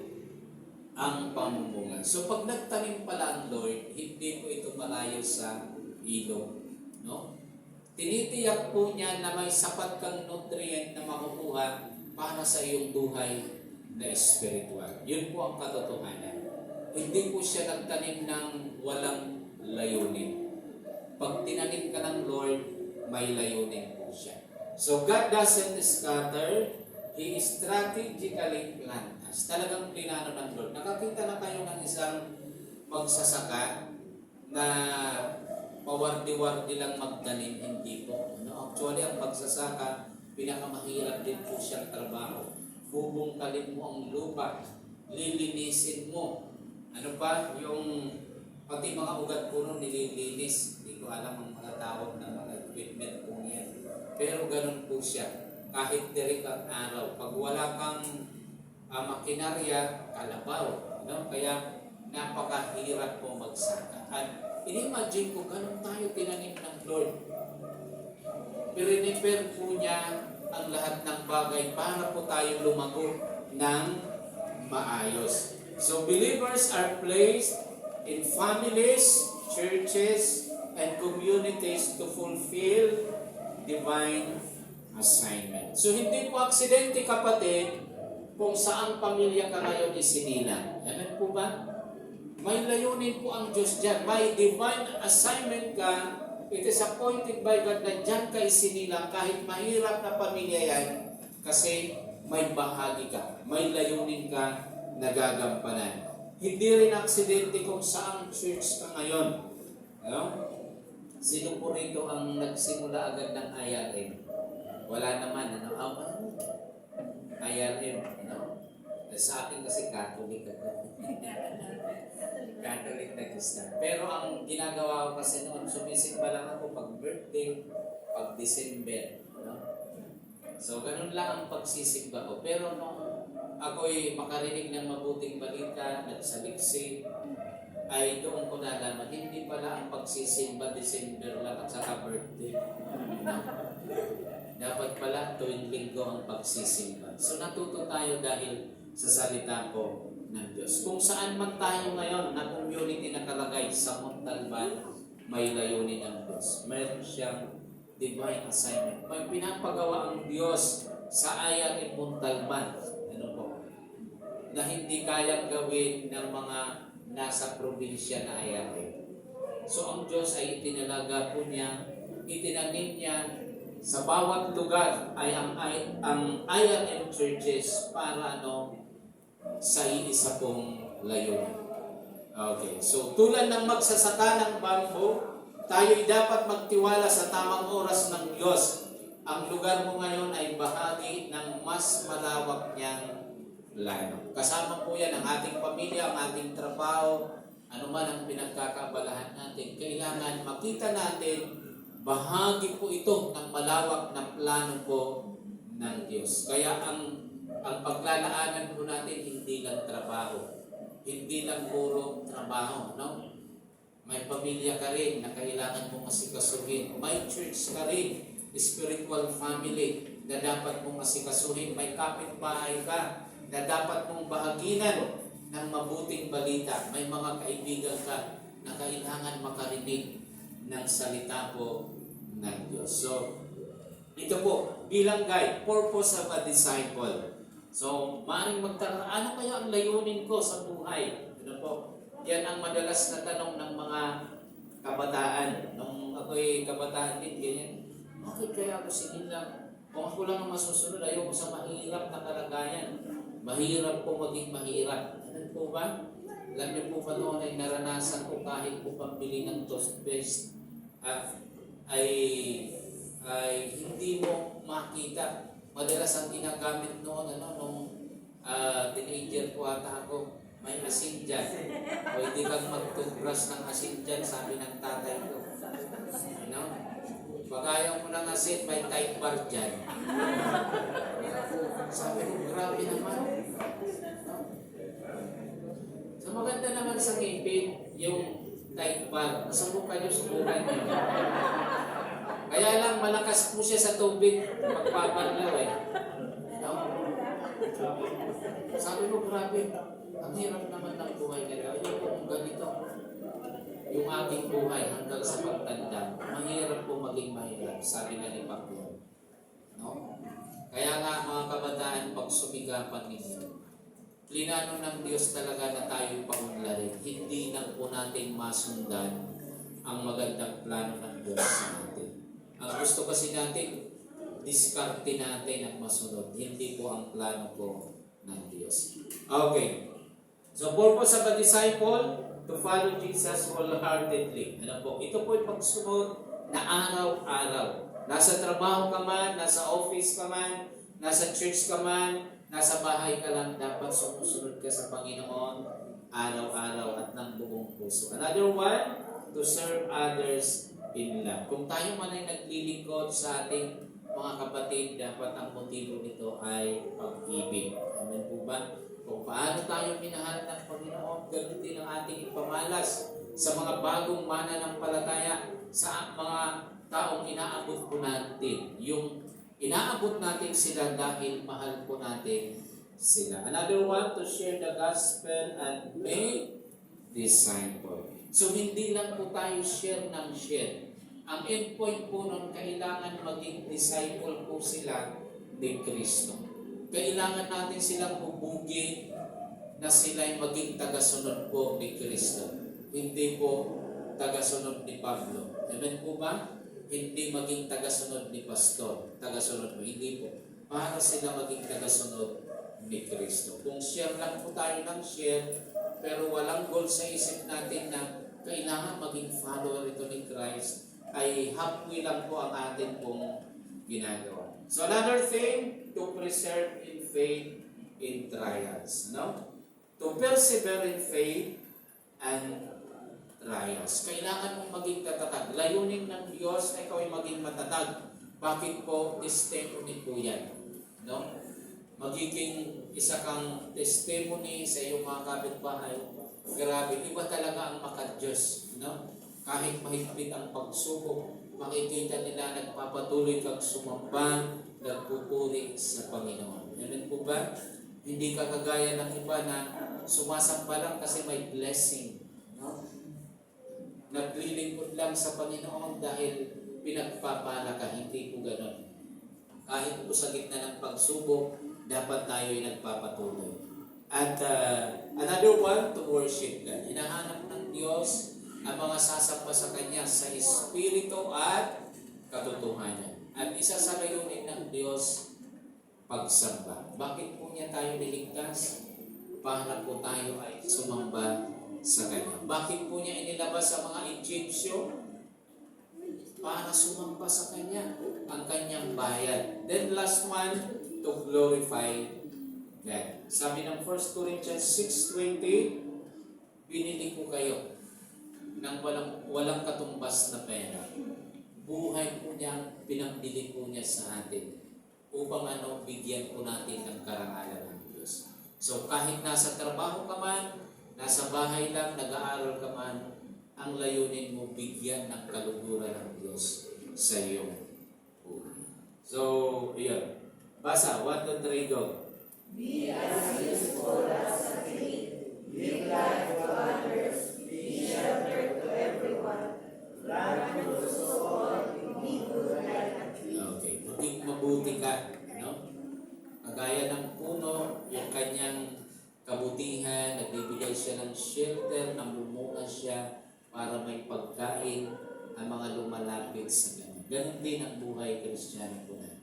Speaker 4: ang pamumunga. So pag nagtanim pala ang Lord, hindi po ito malayo sa ilog. No? Tinitiyak po niya na may sapat kang nutrient na makukuha para sa iyong buhay na espiritual. Yun po ang katotohanan. Hindi po siya nagtanim ng walang layunin. Pag tinanim ka ng Lord, may layunin po siya. So God doesn't scatter, He strategically plant us. Talagang plinano ng Lord. Nakakita na kayo ng isang magsasaka na pawardi-wardi lang magtanim, hindi po. No? Actually, ang pagsasaka, pinakamahirap din po siyang trabaho. Bubungkalin mo ang lupa, lilinisin mo. Ano pa? Yung pati mga ugat puno nililinis. Hindi ko alam ang mga tawag ng mga equipment po yan. Pero ganun po siya. Kahit direct ang araw. Pag wala kang makinarya, kalabaw. No? Kaya napakahirap po magsaka. At inimagine ko, ganun tayo tinanim ng Lord. Prepare po niya ang lahat ng bagay para po tayo lumago ng maayos. So believers are placed in families, churches, and communities to fulfill divine assignment. So hindi po aksidente, kapatid, kung saang pamilya ka ngayon isinilang. Amen po ba? May layunin po ang Diyos dyan. May divine assignment ka. It is appointed by God na dyan ka isinilang kahit mahirap na pamilya yan kasi may bahagi ka. May layunin ka na gagampanan. Hindi rin aksidente kung saang church ka ngayon. Ano? Sino po rito ang nagsimula agad ng IRM? Wala naman. Ano? IRM. Ano? Sa akin kasi Catholic ako. Catholic na Christian. Pero ang ginagawa ko kasi noon, sumisimba lang ako pag birthday, pag December. No? So, ganun lang ang pagsisimba ko. Pero nung ako'y makarinig ng mabuting balita, nagsaliksi, ay doon ko nalaman, hindi pala ang pagsisimba December lang at saka birthday. No? Dapat pala tuwing linggo ang pagsisimba. So, natuto tayo dahil sa salita ko ng Diyos. Kung saan man tayo ngayon na community nakalagay sa Montalban, may layunin ng Diyos. Mayroon siyang divine assignment. May pinapagawa ang Diyos sa Aya ni Montalban. Ano po? Na hindi kayang gawin ng mga nasa probinsya na ayari. So ang Diyos ay itinalaga po niya, itinanim niya sa bawat lugar ay ang IRM churches para sa iisa pong layunin. Okay, so tulad ng magsasaka ng bamboo, tayo'y dapat magtiwala sa tamang oras ng Diyos. Ang lugar mo ngayon ay bahagi ng mas malawak niyang plano. Kasama po yan ang ating pamilya, ang ating trabaho, ano man ang pinagkakaabalahan natin. Kailangan makita natin, bahagi po ito ng malawak na plano po ng Diyos. Kaya ang paglalaanan po natin hindi lang trabaho. Hindi lang puro trabaho, no? May pamilya ka rin na kailangan mong asikasuhin. May church ka rin, spiritual family. na dapat mong asikasuhin. May kapitbahay ka na dapat mong bahaginan ng mabuting balita. May mga kaibigan ka na kailangan makarinig ng salita po ng Diyos. So, ito po, bilang guide, purpose of a disciple. So, maaaring magtanong, ano kaya ang layunin ko sa buhay? Ano po? Yan ang madalas na tanong ng mga kabataan. Nung ako'y kabataan din, ganyan. Bakit kaya ako sige lang? Kung ako lang ang masusunod, ayoko sa mahirap na kalagayan. Mahirap po maging mahirap. Ano po ba? Alam niyo po ba noon ay naranasan ko kahit po pambili ng toothpaste ay hindi mo makita. Madalas ang ginagamit noon, nung teenager ko ata ako, may asin dyan. Pwede kang mag-toothbrush ng asin dyan, sabi ng tatay ko. Pag ayaw mo ng asin, may type bar dyan. Sabi ko, grabe naman. So maganda naman sa ngipin, yung type bar. Masubukan nyo, subukan nyo. Kaya lang, malakas po siya sa tubig. Pagpapanlaw Sabi ko, grabe. Ang hirap naman ng buhay nila. Ayun po kung ganito. Yung aking buhay hanggang sa pagtanda, mahirap po maging mahirap. Sabi nga ni Pacquiao. Kaya nga mga kabataan, pag sumigapan ninyo, plinano ng Diyos talaga na tayo paunlarin. Hindi na po natin masundan ang magandang plano ng Diyos sa atin. Ang gusto kasi natin, diskarte natin ang masunod. Hindi po ang plano po ng Diyos. Okay. So, purpose of a disciple, to follow Jesus wholeheartedly. Ano po? Ito po yung pagsunod na araw-araw. Nasa trabaho ka man, nasa office ka man, nasa church ka man, nasa bahay ka lang, dapat sumusunod ka sa Panginoon araw-araw at ng buong puso. Another one, to serve others in love. Kung tayo man ay naglilingkod sa ating mga kapatid, dapat ang motibo nito ay pag-ibig. Amen po ba? Kung paano tayo minahal ng Panginoon, ganun din ang ating ipamalas sa mga bagong mananampalataya, sa mga taong inaabot po natin. Yung inaabot natin sila dahil mahal po natin sila. Another one, to share the gospel and make disciple. So hindi lang po tayo share ng share. Ang endpoint po nun, kailangan maging disciple po sila ni Kristo. Kailangan natin silang bubugin na sila'y maging tagasunod po ni Kristo. Hindi po tagasunod ni Pablo. Amen po ba? Hindi maging tagasunod ni Pastor. Tagasunod mo. Hindi po. Para sila maging tagasunod ni Kristo. Kung share lang po tayo ng share, pero walang goal sa isip natin na kailangan maging follower ito ni Christ, ay halfway lang po ang atin pong ginagawa. So another thing, to preserve in faith in trials. No? To persevere in faith and trials. Kailangan mong maging tatatag. Layunin ng Diyos na ikaw ay maging matatag. Bakit po testimony po yan? No? Magiging isa kang testimony sa iyong mga kapitbahay. Grabe, iba talaga ang maka-Diyos. No? Kahit mahigpit ang pagsubok, makikita nila nagpapatuloy kang sumamba, nagpupuri sa Panginoon. Amen po ba? Hindi ka kagaya ng iba na sumasamba lang kasi may blessing. No? Naglilingkod lang sa Panginoon dahil pinagpapala ka. Hindi po ganon. Kahit po sa gitna ng pagsubok, dapat tayo ay nagpapatuloy. At another one, to worship God. Hinahanap ng Diyos ang mga sasamba sa Kanya sa Espiritu at katotohanan. At isa sa layunin ng Diyos, pagsamba. Bakit po niya tayo niligtas? Para po tayo ay sumamba sa Kanya. Bakit po niya inilabas sa mga Egyptyo? Para sumamba sa Kanya, ang Kanyang bayan. Then last one, to glorify God. Sabi ng 1 Corinthians 6:20, binili ko kayo ng walang katumbas na pera. Buhay po niya, pinambili po niya sa atin upang bigyan po natin ng karangalan ng Diyos. So kahit nasa trabaho ka man, nasa bahay lang, nag-aaral ka man, ang layunin mo bigyan ng kaluguran ng Diyos sa iyong buhay. So So, yun. Basa, 1, 2, 3, go.
Speaker 5: Be as useful as a tree. Give life to others. Be shelter to everyone. Plant fruits to all. Be good like a tree.
Speaker 4: Okay, maging mabuti ka, no? Kagaya ng puno, yung kanyang kabutihan, nagbibigay siya ng shelter, namumunga siya para may pagkain ang mga lumalapit sa kanya. Ganon din ang buhay Kristiyano po natin.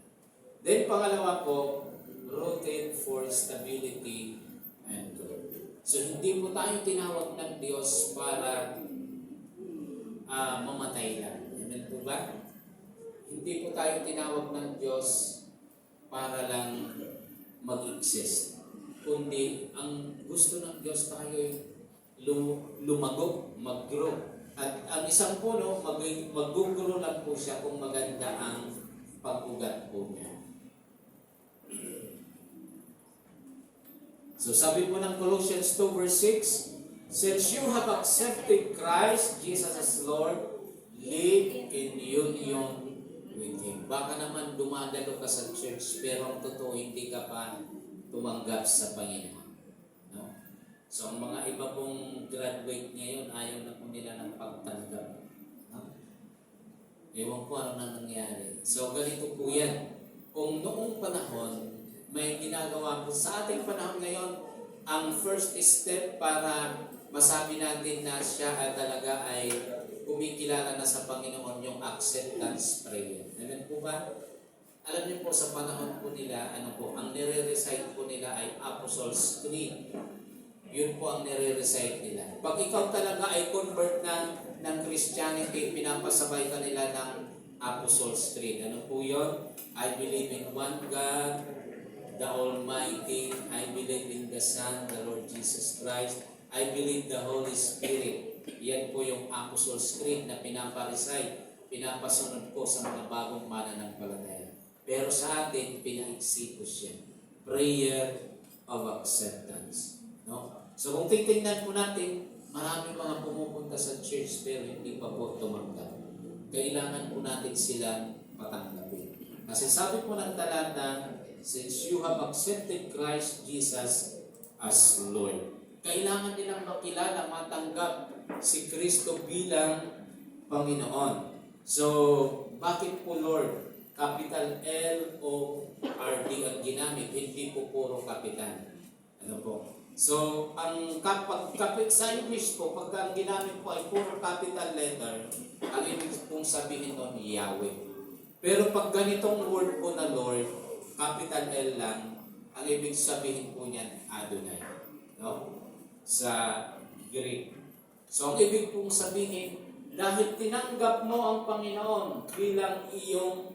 Speaker 4: Then pangalawa po, rooted for stability and growth. So hindi po tayo tinawag ng Diyos para mamatay lang. Amen po ba? Hindi po tayo tinawag ng Diyos para lang mag-exist. Kundi ang gusto ng Diyos tayo ay lumago, mag-grow. At ang isang puno, mag-grow lang po siya kung maganda ang pag-ugat po niya. So sabi po ng Colossians 2 verse 6, since you have accepted Christ Jesus as Lord, live in union with Him. Baka naman dumadalo ka sa church, pero ang totoo hindi ka pa tumanggap sa Panginoon. No? So ang mga iba pong graduate ngayon, ayaw na po nila ng pagtanggap. No? Ewan ko ano na nangyari. So ganito po yan. Kung noong panahon, may ginagawa po sa ating panahon ngayon, ang first step para masabi natin na siya ay talaga ay kumikilala na sa Panginoon yung acceptance prayer. Amen po ba? Alam niyo po sa panahon po nila, ang nire-recite po nila ay Apostles' Creed. Yun po ang nire-recite nila. Pag ikaw talaga ay convert ng Christianity, pinapasabay ka nila ng Apostles' Creed. Ano po yun? I believe in one God, the Almighty. I believe in the Son, the Lord Jesus Christ. I believe the Holy Spirit. Yan po yung Apostles' Creed na pinaparecite, pinapasunod po sa mga bagong mananampalataya. Pero sa atin, pinaiksi po siya. Prayer of acceptance. No? So kung titingnan po natin, maraming mga pumupunta sa church pero hindi pa po tumanggap. Kailangan po natin silang patanggapin. Kasi sabi po ng talata, since you have accepted Christ Jesus as Lord, kailangan nilang makilala, matanggap si Kristo bilang Panginoon. So, bakit po Lord? Capital L-O-R-D ang ginamit, hindi po puro kapitan. Ano po? So, ang sa English po, pagka ang ginamit po ay puro capital letter, ang ibig pong sabihin nun, Yahweh. Pero pag ganitong word po na Lord, capital L lang, ang ibig sabihin po niyan, Adonai. No? Sa Greek. So, ang ibig pong sabihin, dahil tinanggap mo ang Panginoon bilang iyong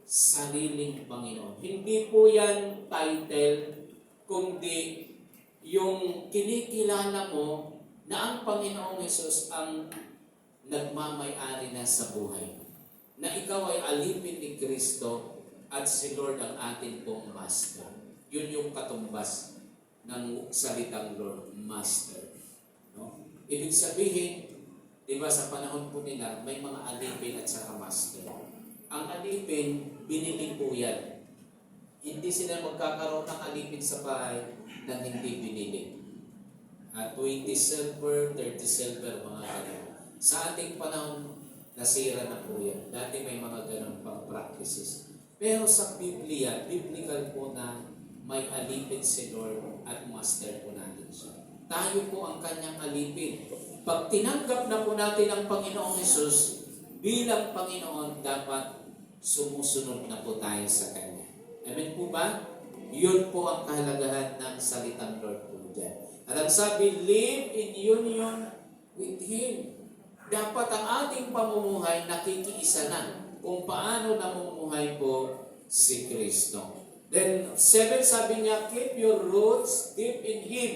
Speaker 4: sariling Panginoon. Hindi po yan title, kundi yung kinikilala mo na ang Panginoong Hesus ang nagmamay-ari na sa buhay. Na ikaw ay alipin ni Kristo at si Lord ang ating pong Master. Yun yung katumbas ng salitang Lord, Master. No? Ibig sabihin, di ba sa panahon po nila, may mga alipin at saka Master. Ang alipin, binili po yan. Hindi sila magkakaroon ng alipin sa bahay nang hindi binili. At 20 silver, 30 silver, mga ganun. Sa ating panahon, nasira na po yan. Dati may mga ganun pang practices. Pero sa Biblia, biblical po na may alipin si Lord at Master po natin siya. Tayo po ang kanyang alipin. Pag tinanggap na po natin ang Panginoong Hesus bilang Panginoon, dapat sumusunod na po tayo sa Kanya. Amen po ba? Yun po ang kahalagahan ng salitang Lord po dyan. At ang sabi, live in union with Him. Dapat ang ating pamumuhay nakikiisa na kung paano namumuhay po si Kristo. Then 7 sabi niya, keep your roots deep in Him.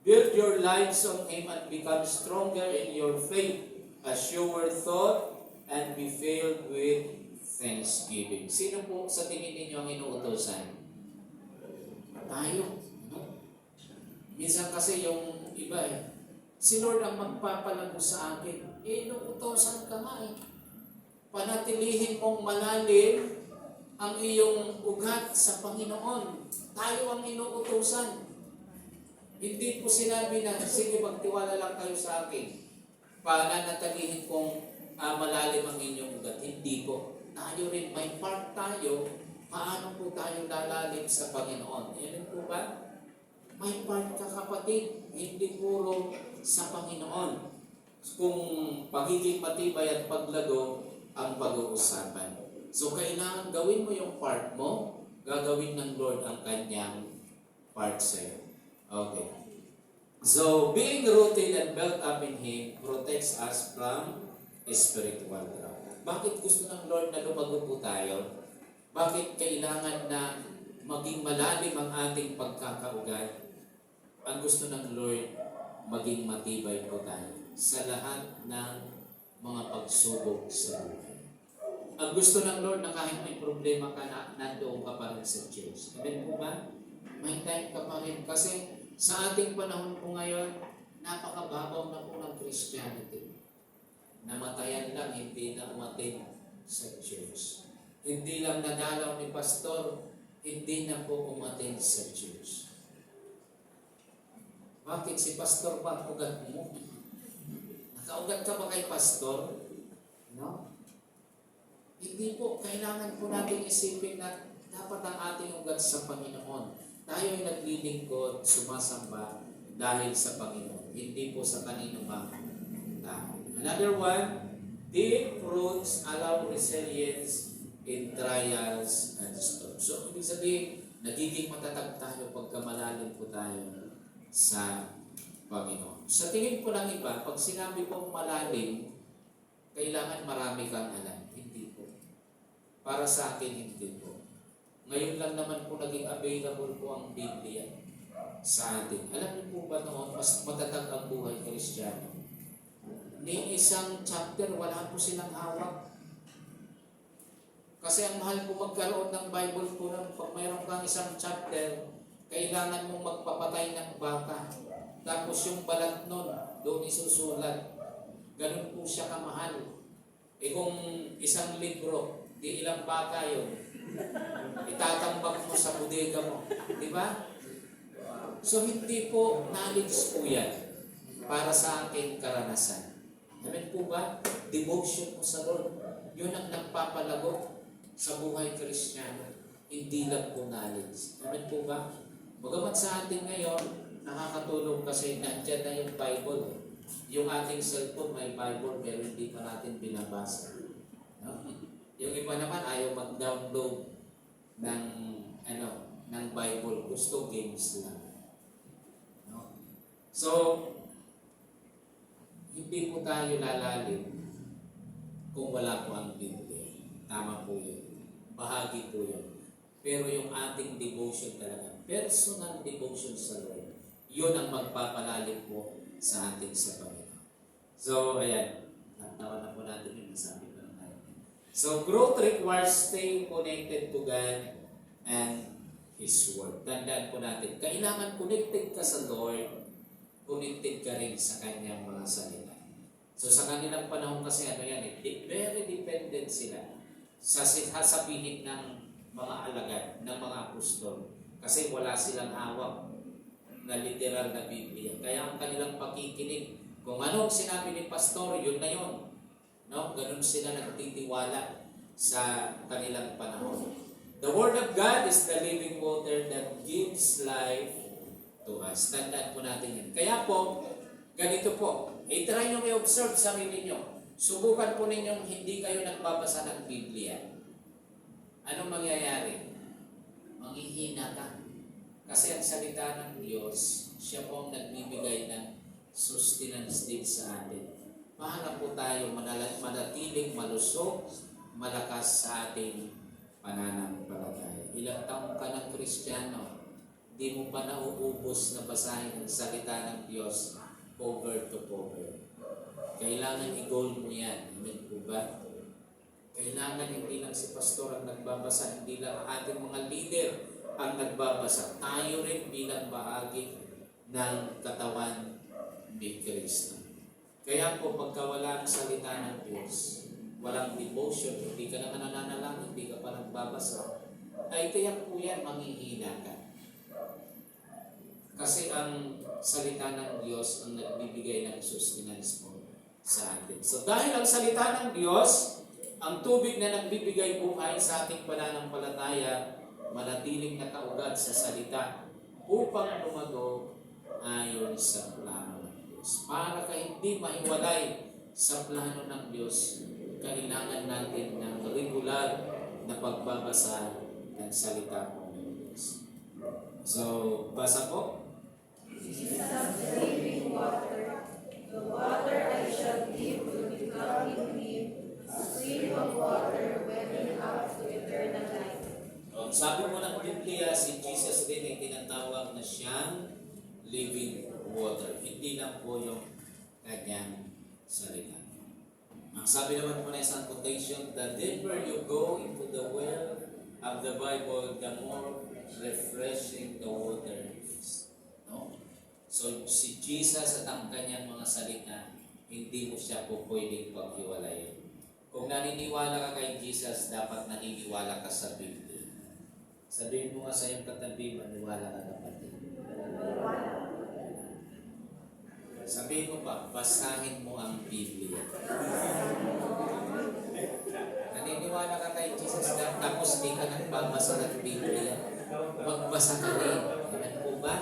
Speaker 4: Build your lives on Him and become stronger in your faith, assure thought, and be filled with thanksgiving. Sino po sa tingin ninyo ang inuutosan? Tayo. No? Minsan kasi yung iba si Lord ang magpapalago sa akin. Inuutosan ka nga Panatilihin mong malalim ang iyong ugat sa Panginoon. Tayo ang inuutusan. Hindi po sinabi na, sige, magtiwala lang kayo sa akin. Pananatilihin kong malalim ang inyong ugat. Hindi po. Tayo rin, may part tayo, paano po tayo lalalim sa Panginoon. Yan po ba? May part ka, kapatid, hindi puro sa Panginoon. Kung pagiging matibay at paglago ang pag-uusapan. So, kailangan gawin mo yung part mo, gagawin ng Lord ang kanyang part sa'yo. Okay. So, being rooted and built up in Him protects us from spiritual drought. Bakit gusto ng Lord na lumago po tayo? Bakit kailangan na maging malalim ang ating pagkakaugat? Ang gusto ng Lord, maging matibay po tayo sa lahat ng mga pagsubok sa buhay. Ang gusto ng Lord na kahit may problema ka na, nandoon ka pa rin sa church. Amen po ba? May time ka pa rin. Kasi sa ating panahon po ngayon, napakababaw na po ng Christianity. Namatayan lang, hindi na umating sa church. Hindi lang nadalaw ni pastor, hindi na po umating sa church. Bakit si pastor ba ang ugat mo? Nakaugat ka ba kay pastor? No? Hindi po. Kailangan po natin isipin na dapat ang ating ugat sa Panginoon. Tayo ay naglilingkod, sumasamba dahil sa Panginoon. Hindi po sa kanino mang tao. Another one, deep roots allow resilience in trials and storms. So, ibig sabihin, nagiging matatag tayo pagka malalim po tayo sa Panginoon. Sa tingin po ng iba, pag sinabi pong malalim, kailangan marami kang alam. Hindi po. Para sa akin, hindi po. Ngayon lang naman po naging available po ang Biblia sa atin. Alam niyo po ba noon, mas matatag ang buhay Kristiyano? Ni isang chapter, wala po silang hawak. Kasi ang mahal po magkaroon ng Bible po nun, pag mayroon kang isang chapter, kailangan mong magpapatay ng baka. Tapos yung balat nun, doon isusulat. Ganun po siya kamahal. E kung isang libro, di ilang baka yun. Itatambak mo sa bodega mo. Di ba? So hindi po knowledge po yan para sa aking karanasan. Amen po ba? Devotion mo sa Lord. Yun ang nagpapalago sa buhay Kristiyano. Hindi lang po knowledge. Amen po ba? Bagamat sa atin ngayon, nakakatulong kasi nandyan na yung Bible. Yung ating cellphone may Bible pero hindi pa natin binabasa. No? Yung iba naman ayaw mag-download ng Bible. Gusto games lang. No? So, hindi po tayo lalalim kung wala po ang Biblia. Tama po yun. Bahagi po yun. Pero yung ating devotion talaga, personal devotion sa Lord, yun ang magpapalalim po sa ating sa Panginoon. So, ayan. Natawa na po natin yung nasabi pa ng tayo. So, growth requires staying connected to God and His Word. Tandaan po natin, kailangan connected ka sa Lord, connected ka rin sa Kanyang mga salita. So, sa kanilang panahon kasi very dependent sila sa sasabihin ng mga alagad, ng mga apostol. Kasi wala silang hawak na literal na Biblia. Kaya ang kanilang pakikinig, kung anong sinabi ni pastor, yun na yun. No? Ganun sila nagtitiwala sa kanilang panahon. The Word of God is the living water that gives life to us. Tandaan po natin yan. Kaya po, ganito po, i-try nyo i-observe sarili nyo. Subukan po ninyong hindi kayo nagbabasa ng Biblia. Anong mangyayari? Manghihina ka. Kasi ang salita ng Diyos, siya po ang nagbibigay ng sustenance din sa atin. Para po tayo manatiling malusog, malakas sa ating pananampalataya. Ilang taong ka ng Kristiyano, di mo pa nauubos na basahin ang salita ng Diyos cover to cover. Kailangan i-goal mo yan. Amen po ba? Kailangan hindi lang si pastor ang nagbabasa, hindi lang ating mga leader ang nagbabasa. Tayo rin bilang bahagi ng katawan ni Kristo. Kaya po pagka wala ang salita ng Diyos, walang devotion, hindi ka naman nananalangin, hindi ka pa nagbabasa, ay tiyak po yan, manghihina ka. Kasi ang salita ng Diyos ang nagbibigay ng sustenance mo sa atin. So dahil ang salita ng Diyos, ang tubig na nagbibigay buhay sa ating pananampalataya, manatiling nakaugat sa salita upang lumago ayon sa plano ng Diyos. Para ka hindi mahiwalay sa plano ng Diyos, kailangan natin ng regular na pagbabasa ng salita ng Diyos. So, basa po.
Speaker 5: Jesus, the living water, the water I shall give will become in him a stream of water welling up to eternal life.
Speaker 4: Sabi mo ng Biblia, si Jesus din ay tinatawag na siyang living water. Hindi lang po yung kanyang salita. Ang sabi naman po na isang quotation, the deeper you go into the well of the Bible, the more refreshing the water is. No? So, si Jesus at ang kanyang mga salita, hindi mo siya po pwedeng paghiwalayin. Kung naniniwala ka kay Jesus, dapat naniniwala ka sa Biblia. Sabihin mo nga sa iyong katabi, maniwala ka kapatid. Sabihin mo pa, basahin mo ang Biblia. Naniniwala ka kay Jesus, tapos di ka nagbabasa ng Biblia. Magbasa ka rin. Amen po ba?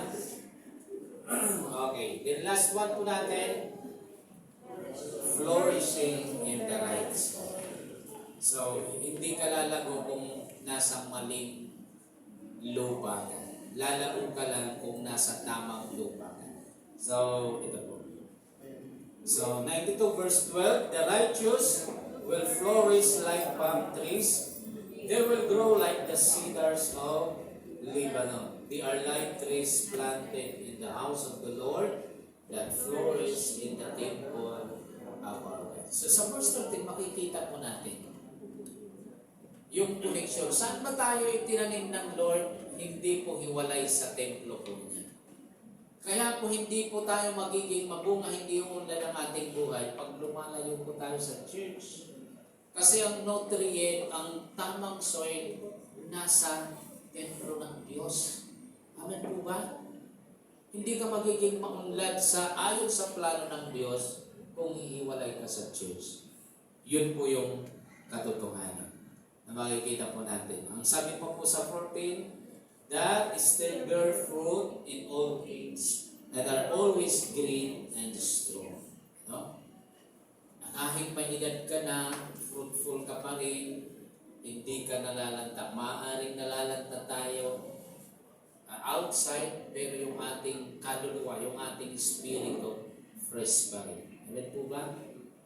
Speaker 4: Okay. Then last one po natin, flourishing in the right soil. So, hindi ka lalago kung nasa maling lupa ka. Lalago ka lang kung nasa tamang lupa ka. So, ito po. So, 92 verse 12, the righteous will flourish like palm trees. They will grow like the cedars of Lebanon. They are like trees planted in the house of the Lord that flourish in the temple of our God. So sa verse 13, makikita po natin yung connection. Saan ba tayo itinanim ng Lord? Hindi po hiwalay sa templo po niya. Kaya po hindi po tayo magiging mabunga, hindi umunlad ang ating buhay pag lumalayo po tayo sa church. Kasi ang nutrient, ang tamang soil, nasa templo ng Diyos. Amen po ba? Hindi ka magiging maunlad sa ayon sa plano ng Diyos kung hihiwalay ka sa church. Yun po yung katotohanan na makikita po natin. Ang sabi po sa 14, that still bear fruit in old age, that are always green and strong. No? Kahit may edad ka na, fruitful ka pa rin, hindi ka nalalanta. Maaaring nalalanta tayo outside, pero yung ating kaluluwa, yung ating spirito, fresh pa rin. Amen po ba?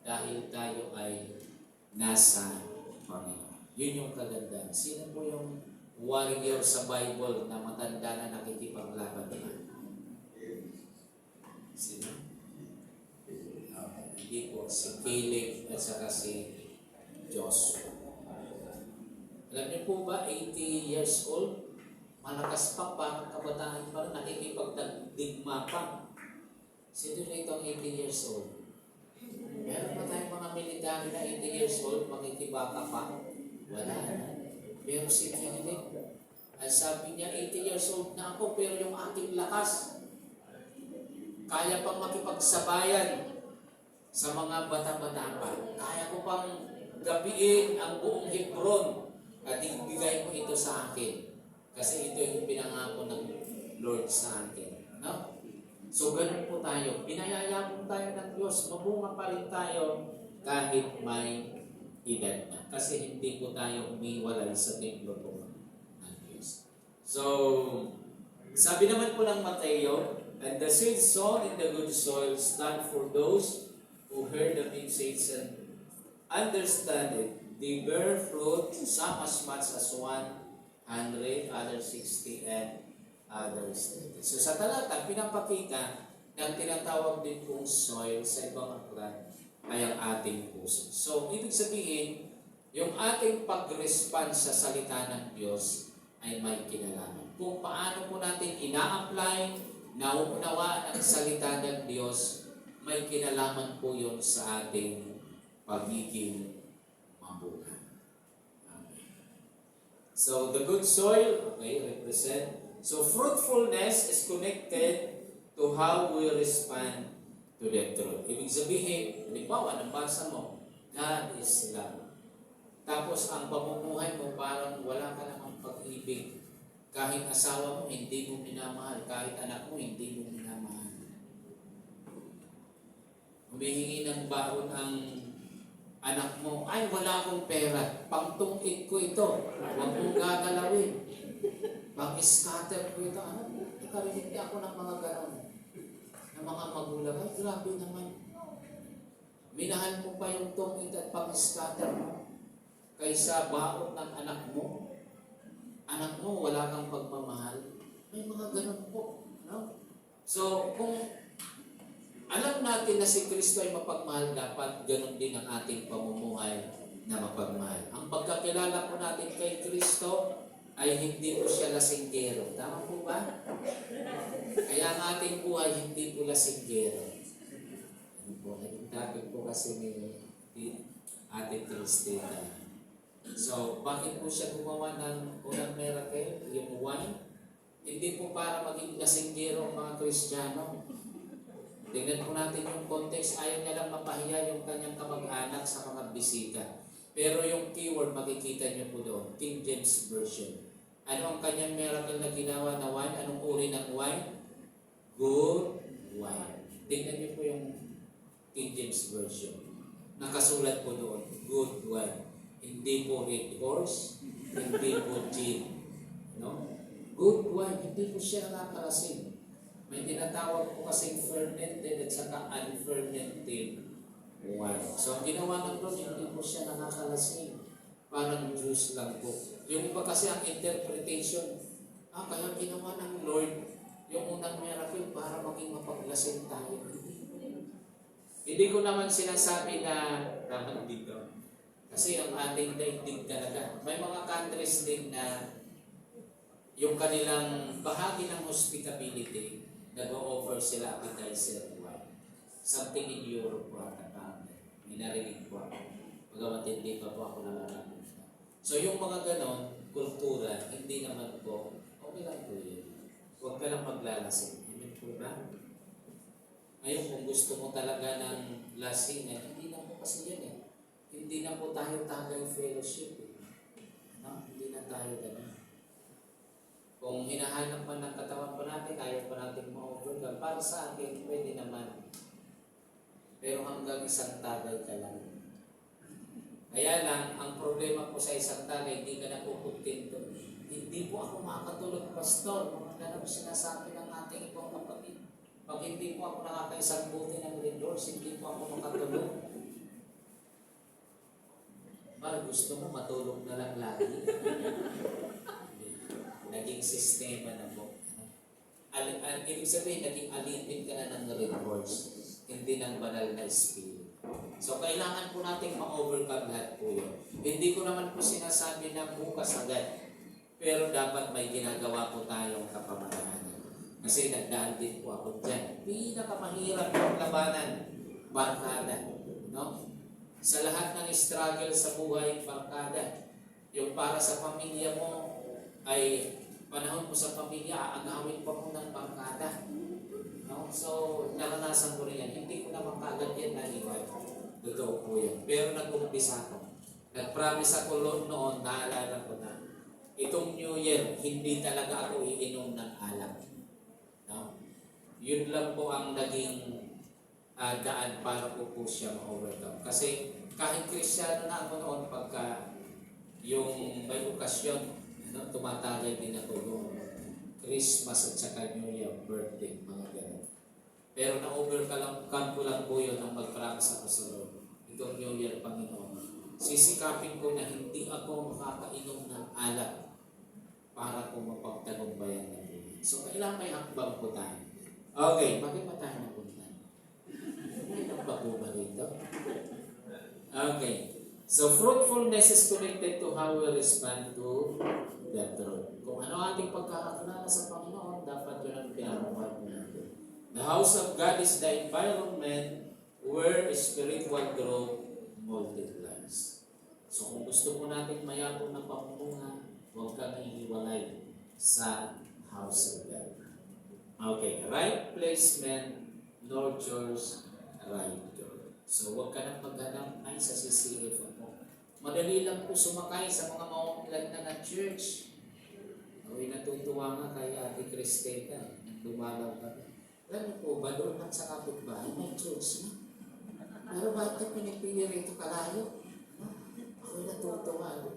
Speaker 4: Dahil tayo ay nasa Panginoon. Yun yung kagandahan. Sino po yung warrior sa Bible na matanda na nakikipaglaban na? Sino? Hindi po. Si Caleb at saka si Joshua. Alam niyo po ba, 80 years old, malakas pa, kabataan pa, nakikipagdigma pa. Sino na itong 80 years old? Meron pa tayong mga military na 80 years old, makikibaka pa. Wala na. Pero si Caleb, ang sabi niya, 80 years old na ako, pero yung aking lakas, kaya pang makipagsabayan sa mga bata-bata pa. Kaya ko pang gabiin ang buong Hebron at ibigay mo ito sa akin. Kasi ito yung pinangako ng Lord sa atin. No? So, ganun po tayo. Pinayaya po tayo ng Diyos. Mabunga pa rin tayo kahit may edad na. Kasi hindi po tayo umiwalay sa templo po ng Diyos. So, sabi naman po ng Mateo, and the seed sown in the good soil stand for those who heard the message and understand it. They bear fruit, some as much as 100, others 60, and others 30. So sa talata, pinapakita ng tinatawag din pong soil sa ibang aklat ay ang ating puso. So, ibig sabihin, yung ating pag-respond sa salita ng Diyos ay may kinalaman. Kung paano po natin ina-apply, nauunawaan ang salita ng Diyos, may kinalaman po yun sa ating pagiging So the good soil, okay, represent. So fruitfulness is connected to how we respond to the truth. Ibig sabihin, halimbawa, nabasa mo, God is love. Tapos ang pamumuhay mo parang wala ka namang pag-ibig. Kahit asawa mo, hindi mo minamahal. Kahit anak mo, hindi mo minamahal. Humihingi ng baon ang anak mo, ay wala akong pera, pangtungkit ko ito, huwag mong gagalawin. Pang-scatter ko ito, ano? Nakarinig ako ng mga ganon. Ng mga magulang, ay grabe naman. Minahal mo pa yung tungkit at pang-scatter mo kaysa baon ng anak mo. Anak mo, wala kang pagmamahal. May mga ganon po. No? So, kung alam natin na si Kristo ay mapagmahal, dapat ganon din ang ating pamumuhay na mapagmahal. Ang pagkakilala po natin kay Kristo ay hindi po siya lasinggero. Tama po ba? Kaya ang ating buhay hindi po lasinggero. Ano po, naging topic po kasi ni ating Christina. So, bakit po siya gumawa ng unang miracle, yung wine? Hindi po para maging lasinggero ang mga Kristiyano. Tingnan po natin yung context. Ayaw niya lang mapahiya yung kanyang kamag-anak sa mga bisita. Pero yung keyword, makikita niyo po doon. King James Version. Ano ang kanyang miracle na ginawa na wine? Anong uri ng wine? Good wine. Tingnan niyo po yung King James Version. Nakasulat po doon. Good wine. Hindi po red horse. Hindi po gin. No? Good wine. Hindi po siya nakakalasing. May tinatawag po kasing fermented at saka unfermented wine. So, ang ginawa ng Lord, hindi po siya nakakalasing. Parang juice lang po. Yung iba kasi ang interpretation, kaya ginawa ng Lord yung unang miracle para maging mapaglasing tayo. Hindi ko naman sinasabi na dapat dito. Kasi ang ating daigdig talaga. May mga countries din na yung kanilang bahagi ng hospitality, nag-o-offer sila appetizer wine. Something in Europe po at may narinig po ako. Magamat hindi pa po ako nakakapit. So yung mga ganon, kultura, hindi naman po, okay lang po yun. Huwag ka lang maglalasing. Amen po ba? Ngayon kung gusto mo talaga ng lasingan, hindi na po kasi yan eh. Hindi na po tayo tagay fellowship eh. No? Hindi na tayo ganun. Kung hinahanap man ng katawan pa natin, ayaw pa natin ma-overcome. Para sa akin, pwede naman. Pero hanggang isang tagay ka lang. Kaya lang, ang problema po sa isang tagay, hindi ka na pupuntin doon. Hindi po ako makakatulog, Pastor. Mga ganun sinasabi ng ating ibang kapatid. Pag hindi po ako nakakaisang buti ng red doors, hindi po ako makatulog. Gusto mo matulog na lang lagi. Naging sistema na po. Ibig sabihin, naging alipin ka na ng red horse, hindi ng banal na spirit. So, kailangan po nating ma-overcome lahat po yun. Hindi ko naman po sinasabi na bukas agad, pero dapat may ginagawa po tayong kapamalanan. Kasi nagdaan din po ako dyan. Pinakamahirap ng labanan, barkada. No? Sa lahat ng struggle sa buhay, barkada. Yung para sa pamilya mo, ay panahon mo sa pamilya, aagawin pa mo ng barkada. No? So, naranasan ko rin yan. Hindi ko naman kagad yan naliwag. Totoo po yan. Pero nag-umpisa ako. Nag-promise ako noon, naalala ko na, itong New Year, hindi talaga ako iinom ng alak. No? Yun lang po ang naging daan para po siya ma-overcome. Kasi kahit Kristiyano na ako noon, pagka yung may okasyon, tumatagay din ako yung Christmas at saka New Year, birthday, mga ganun. Pero na-overcome ko lang po yun nang mag-promise ako sa Lord. Itong New Year, Panginoon. Sisikapin ko na hindi ako makakainom ng alak para po mapagtagumpayan ng buhay. So, kailangan may hakbang po tayo. Okay, bakit ba tayo napunta? Hindi na ba po ba rito? Okay. So, fruitfulness is connected to how we respond to the truth. Kung ano ating pagkakakilala sa Panginoon, dapat yun ang pinakamuhan natin. The house of God is the environment where spiritual growth multiplies. So, kung gusto mo natin mayabong na pamunga, Huwag kang iiwalay sa house of God. Okay, right placement, Lord yours, right door. So huwag ka nang maghanap ay sa CCF ako. Madali lang po sumakay sa mga maunglan na church. Ako'y natutuwa nga kay Ate Cristeta. Dumalaw kami. Alam niyo po ba, doon lang sa kapitbahay, may church na. Pero bakit pinipili rito kalayo? Ako'y natutuwa.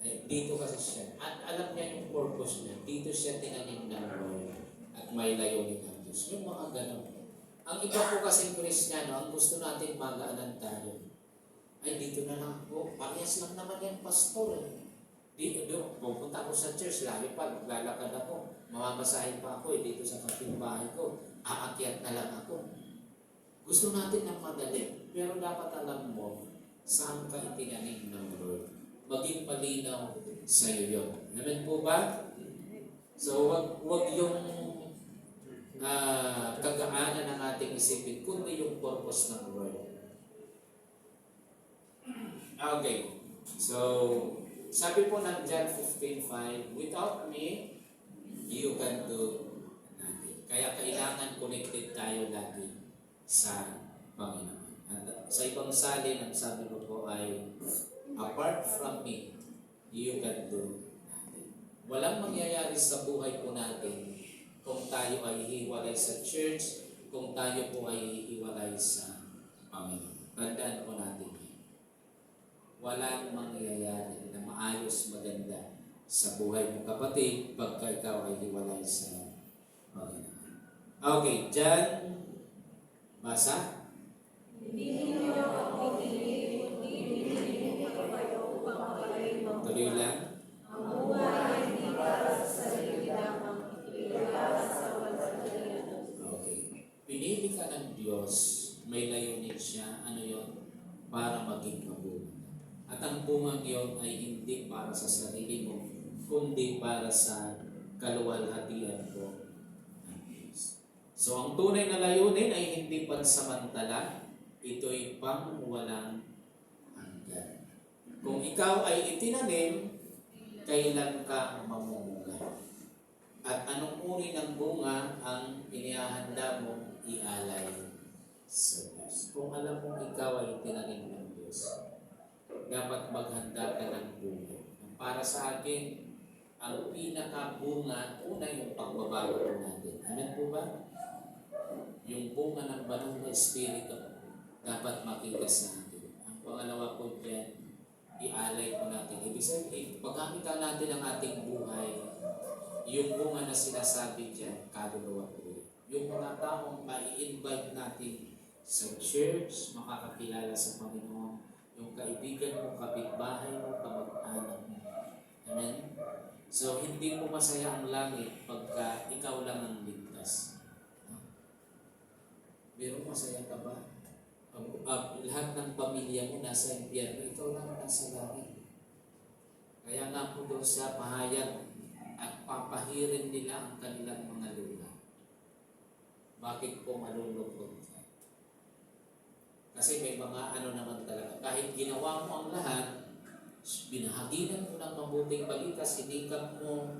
Speaker 4: Dito kasi siya. At alam niya yung purpose niya. Dito siya tinanim ng Lord. At may layunin ng Diyos. Yung mga ganun. Ang iba po kasi Kristiyano, ang gusto natin magaanan tayo. Ay, dito na lang po. Parehas lang naman yung pastor. Dito, pupunta ako sa church. Lagi pa, maglalakad ako. Mamasahin pa ako dito sa kapitbahay ko. Aakyat na lang ako. Gusto natin ng madali. Pero dapat alam mo, saan ka itinanim ng Lord. Maging malinaw sa iyo yun. Amen po ba? So, wag yung kagaanan ng ating isipin, kundi yung purpose ng Lord. Okay. So, sabi po ng John 15:5, without me, you can do nothing. Kaya kailangan connected tayo lagi sa Panginoon. At sa ibang salin, ang sabi ko po ay, apart from me, you can do nothing. Walang mangyayari sa buhay po natin kung tayo ay hiwalay sa church, kung tayo po ay hiwalay sa Panginoon. Tandaan po natin yan. Walang mangyayari na maayos, maganda sa buhay mo kapatid pagka ikaw ay hiwalay sa Panginoon. Okay, John, basa? Tuloy lang. Okay. Pinili ka ng Diyos, may layunin siya, ano yon? Para maging mabuhay. At ang bungang yun ay hindi para sa sarili mo, kundi para sa kaluwalhatian ko ng Diyos. So ang tunay na layunin ay hindi pansamantala, ito'y pang walang hanggan. Kung ikaw ay itinanim, kailan ka mamumunga? At anong uri ng bunga ang inihahanda mong ialay sa Diyos? Kung alam mong ikaw ay itinanim ng Diyos, dapat maghanda ka ng bunga. Para sa akin, ang pinakabunga, una yung pagbabago natin. Amen po ba? Yung bunga ng banal na Espiritu, dapat makita sa atin. Ang pangalawa po dyan, ialay po natin. Ibig sabihin, pagkamitan natin ang ating buhay, yung bunga na sinasabi dyan, kaluluwa po. Yung mga taong mai-invite natin sa church, makakakilala sa Panginoon, yung kaibigan mo, kapitbahay mo, kamag-anak mo. Amen? So, hindi mo masaya ang langit pagka ikaw lang ang ligtas. Pero masaya ka ba? Lahat ng pamilya mo nasa impyerno, ikaw lang nasa langit. Kaya nga po doon sa pahayag at papahirin nila ang kanilang mga luha. Bakit po malulungkot ka? Kasi may mga ano naman talaga. Kahit ginawa mo ang lahat, binahaginan mo ng mabuting balita, sinikap mo,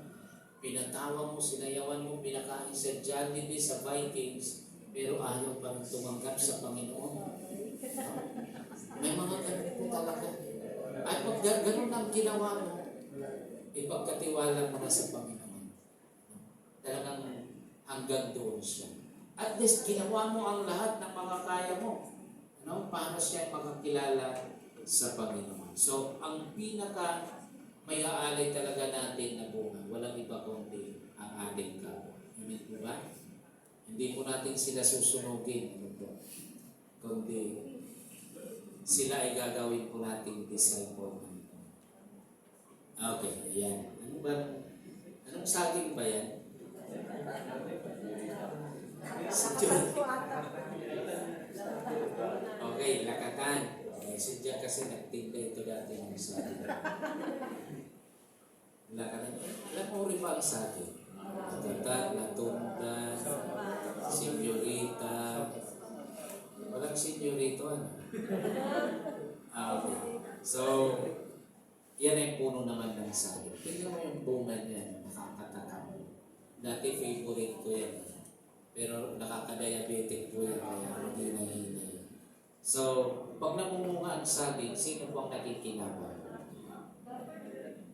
Speaker 4: pinatawa mo, sinayawan mo, pinakain sa Jollibee, sa Vikings, pero ayaw pa rin tumanggap sa Panginoon. May mga ganun po talaga. At pag ganun ang ginawa mo, ipagkatiwala mo na sa Panginoon. Talagang hanggang doon siya. At least ginawa mo ang lahat ng mga kaya mo. Para siya makakilala sa Panginoon. So, ang pinaka may aalay talaga natin na bunga, walang iba kundi ang ating kapwa. Amen po ba? Hindi po natin sila susunugin, kundi sila ay gagawin po nating disciple. Okay, ayan. Ano ba? Anong saging ba yan? Si John. Okay, lakatan. Sadya kasi nagtinda ito dati ng saging. Lakatan. Alam mo rin ba ang saging? Lakatan, latundan, senyorita. Walang senyorito, ano? Okay. So, yan ay puno puno naman ng saging. Tingnan mo yung bunga niya, nakakatakam. Dati favorite ko yan. Pero nakaka-diabetic po yan, kaya mahina-hina. So, pag namumunga ang saging, sino po ang nakikinabang?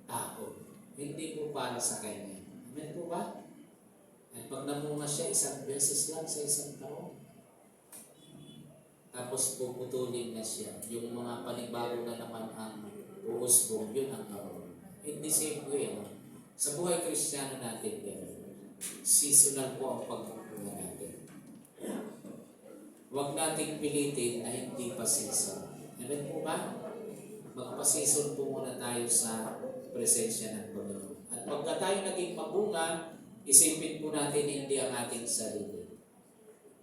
Speaker 4: Tao. Hindi po para sa kanya. Amen po ba? At pag namunga siya, isang beses lang sa isang taon. Tapos puputulin na siya. Yung mga panibago na naman ang uusbong, yun ang taon. Hindi same way. Sa buhay Kristiyano natin, seasonal po ang pagpupunga natin. Huwag nating pilitin na hindi pa season. Amen po ba? Magpa-season po muna tayo sa presensya ng Panginoon. At pagka tayo naging mabunga, isipin po natin hindi ang ating sarili.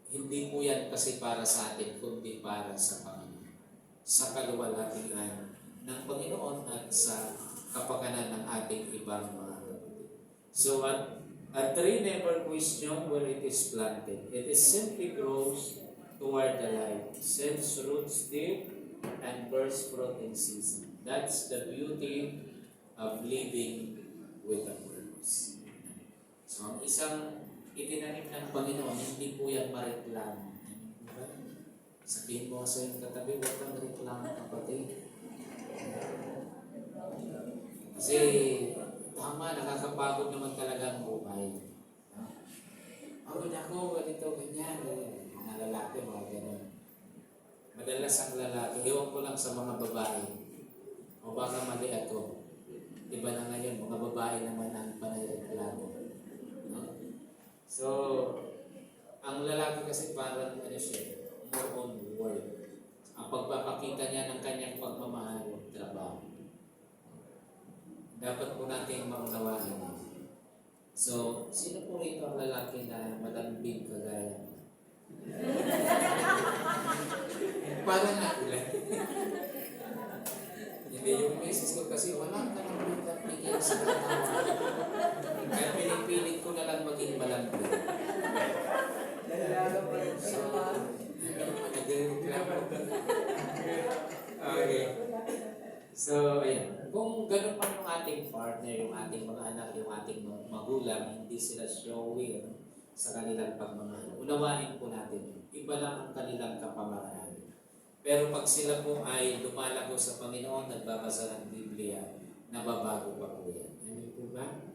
Speaker 4: Hindi po yan kasi para sa atin, kundi para sa Panginoon. Sa kaluwalhatian ng Panginoon at sa kapakanan ng ating ibang mga kapatid. So, a tree never questions where it is planted. It is simply grows toward the light, sends roots deep, and bears fruit in season. That's the beauty of living with a purpose. So, ang isang itinanim ng Panginoon, hindi po yan mareklamo. Sabihin mo sa iyong katabi, huwag kang reklamo, kapatid. Kasi, tama, nakakapagod naman talaga ang buhay. Pagod ako, ganito, ganyan. Mga lalaki, mga ganyan. Madalas ang lalaki, ewan ko lang sa mga babae. O baka mali ako. Iba na ngayon, mga babae naman ang panareklamo. So, ang lalaki kasi parang more on work. Ang pagpapakita niya ng kanyang pagmamahal, trabaho. Dapat po natin maunawaan. So, sino po rito ang lalaki na malambing kagaya? Parang nakulan. Hindi yung misis ko kasi walang kalambing sa katawan. Kaya pinipilit ko na lang maging malambing. So, okay. So, ayan. Kung gano'n pa yung ating partner, yung ating mga anak, yung ating magulang, hindi sila showy sa kanilang pagmamahal. Unawain po natin. Iba lang ang kanilang kapamaraan. Pero pag sila po ay lumalago sa Panginoon, nagbabasa ng Biblia, nababago pa po yan. Amen po ba?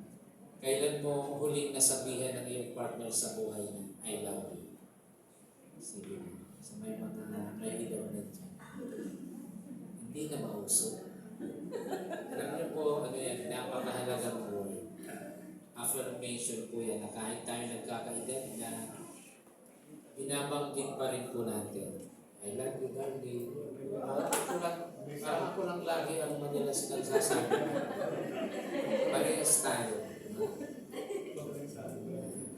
Speaker 4: Kailan mo huling nasabihan ng iyong partner sa buhay na, I love you? Sige mo. So may mga may ilaw na dyan. Hindi na mauso. Alam niyo po, napakahalagang word. Affirmation po yan na kahit tayo nagkakaedad na binabanggit pa rin po natin. I love you, darling. Parang ako lang lagi ang madalas nagsasabi. Parehas tayo.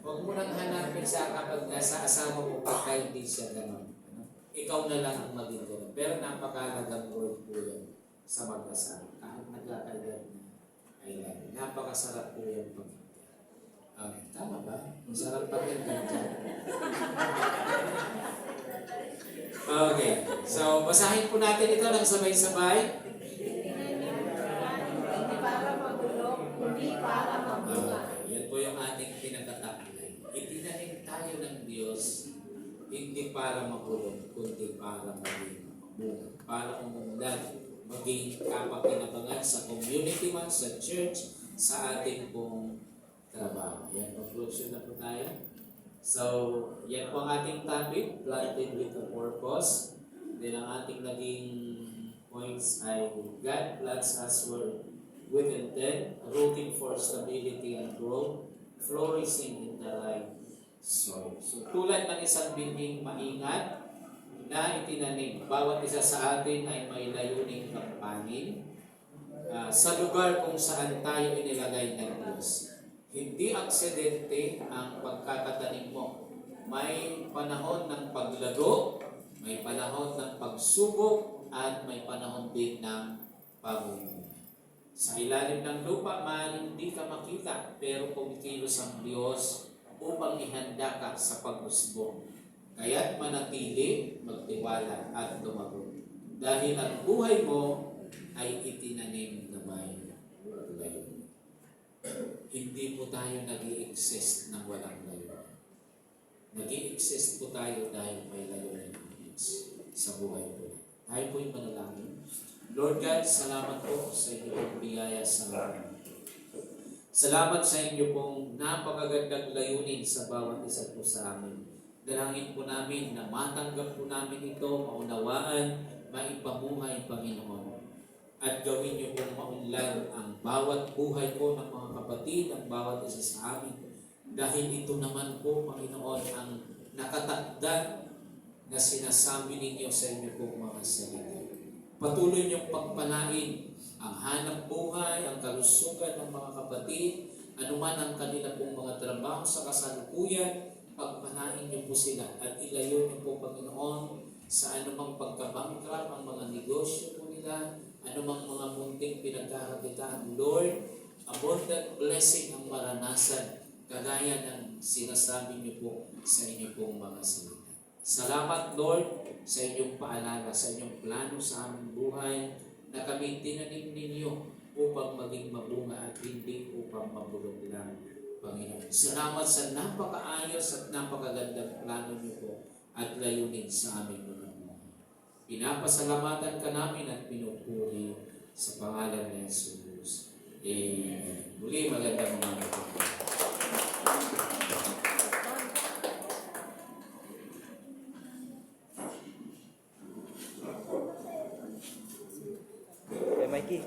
Speaker 4: Huwag mo nang hanapin sa kapag nasa asawa mo pagka hindi siya gano'n. Ikaw na lang ang maging gano'n. Pero napakahalagang word po yan sa mag-asawa. Kahit nagkakaedad na I love you. Napakasarap po yan pag tama ba? Masarap pa rin dyan. Okay. So, basahin po natin ito ng sabay-sabay.
Speaker 5: Hindi para magulog, hindi para mabuga.
Speaker 4: Yan po yung ating pinagkataklay. Itinanim tayo ng Diyos, hindi para makulong, kundi para maging mabuhay. Para umunlad, maging kapakinabangan sa community man, sa church, sa ating pong trabaho. Yan, conclusion na po tayo. So, yan po ang ating topic, planted with a purpose. Then ang ating naging points ay God plants us with intent, rooting for stability and growth, flourishing in the right soil. So, tulad ng isang binding maingat na itinanim, bawat isa sa atin ay may layuning kampanin sa lugar kung saan tayo inilagay ng Diyos. Hindi aksidente ang pagkakatanim mo. May panahon ng paglago, may panahon ng pagsubok, at may panahon din ng pagmumula. Sa ilalim ng lupa, maaaring hindi ka makita, pero kumikilos ang Diyos upang ihanda ka sa pag-usbong. Kaya't manatili, magtiwala at lumago. Dahil ang buhay mo ay itinanim na may hindi po tayo nag-i-exist ng walang layunin. Nag-i-exist po tayo dahil may layunin ng Diyos sa buhay po. Tayo po yung manalangin. Lord God, salamat po sa inyong biyaya sa amin. Salamat sa inyo pong napakagandang layunin sa bawat isa po sa amin. Dalangin po namin na matanggap po namin ito, maunawaan, maipamuhay, Panginoon. At gawin niyo pong maunlad ang bawat buhay po ng mga kapatid, ang bawat isa sa amin. Dahil ito naman po, Panginoon, ang nakatakda na sinasabi ninyo sa inyo pong mga salita. Patuloy niyong pagpalain ang hanap buhay, ang kalusugan ng mga kapatid, anuman ang kanila pong mga trabaho sa kasalukuyan, pagpalain niyo po sila at ilayo niyo po, Panginoon, sa anumang pagkabangkrap ang mga negosyo po nila, anumang mga munting pinagkakakitaan. Lord, abundant blessing ang maranasan, kagaya ng sinasabi niyo po sa inyo pong mga salita. Salamat, Lord, sa inyong paalala, sa inyong plano sa aming buhay, na kami tinanim ninyo upang maging mabunga at hindi upang mabulog lang, Panginoon. Salamat sa napakaayos at napakagandang plano niyo po at layunin sa aming mga buhay. Pinapasalamatan ka namin at pinupuri sa pangalan ni Jesus. Amen. Muli, magandang umaga po.
Speaker 6: Mikey.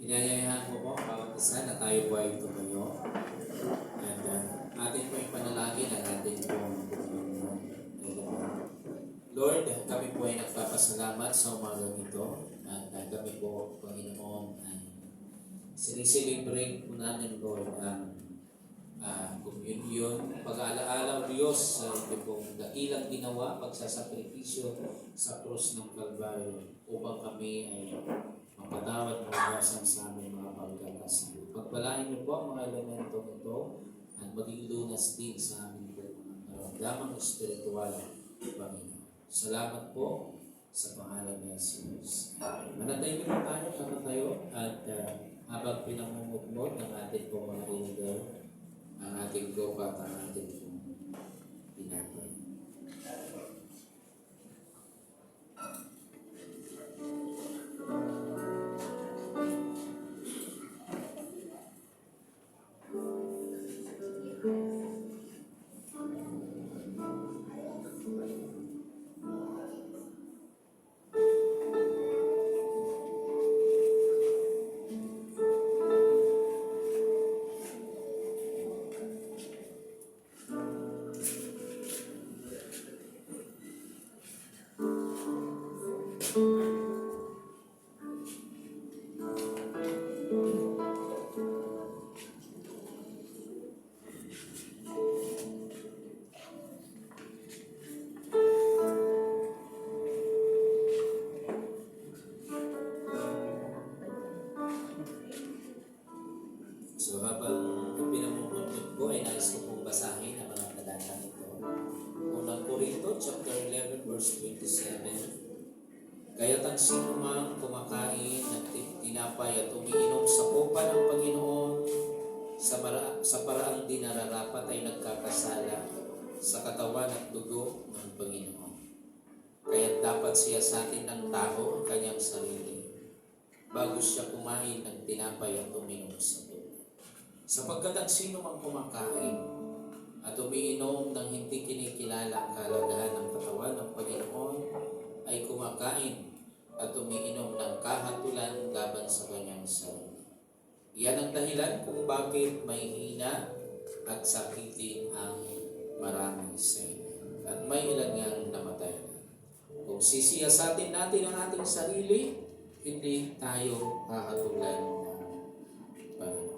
Speaker 4: Inayayahan ko po bawat isa na tayo po ay tumayo. And atin po yung panalangin at atin po Lord, kami po ay nagpapasalamat sa umagang ito. At kami po, Panginoon, ay sinisilibrate po namin, Lord, ang communion, pag-aalaala, Diyos, sa ito pong dakilang ginawa, pagsasakripisyo sa krus ng Kalbaryo upang kami ay mapatawad mawasan sa aming mga pagkakasala. Pagpalain niyo po ang mga elementong ito at maging lunas din sa aming mga karamdamang espiritual, Panginoon. Salamat po sa pangalan ni Jesus. Manatay ko na tayo, tayo at habang pinamumutmot ng ating po mga leader, ang ating grupo at ang ating po pinatay. So habang pinamumuntod ko ay nais ko pong basahin ang mga talatang ito. Unang Korinto, chapter 11, verse 27. Kaya't ang sino mang kumakain ng tinapay at umiinom sa kopa ng Panginoon sa paraang di nararapat ay nagkakasala sa katawan at dugo ng Panginoon. Kaya't dapat siya sa atin ng tao ang kanyang sarili bago siya kumain ng tinapay at uminom sa tubig. Sapagkat ang sino mang kumakain at umiinom ng hindi kinikilala ang kalagahan ng katawan ng Panginoon ay kumakain at umiinom ng kahatulan laban sa kanyang sarili. Iyan ang dahilan kung bakit may hina at sakitin ang marami sa inyo. At may ilan ngang namatay na. Kung sisiyasatin natin ang ating sarili, hindi tayo hahatulan ng Panginoon.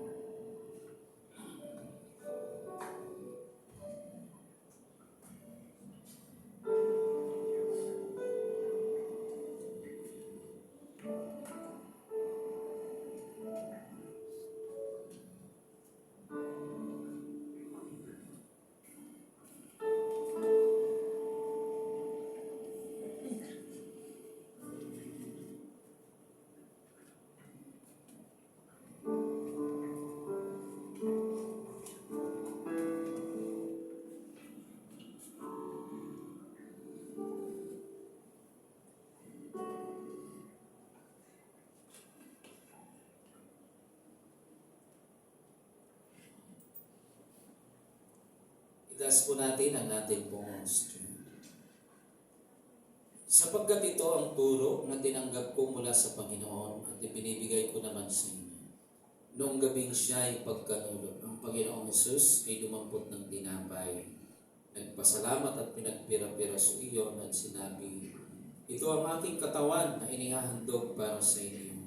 Speaker 4: Itaas po natin ang ating pong strength. Sapagkat ito ang turo na tinanggap ko mula sa Panginoon at ibinibigay ko naman sa inyo. Noong gabing siya ay pagkanulog, ang Panginoong Hesus ay dumampot ng tinapay. Nagpasalamat at pinagpira-pira sa iyon at sinabi, ito ang aking katawan na inihahandog para sa inyo.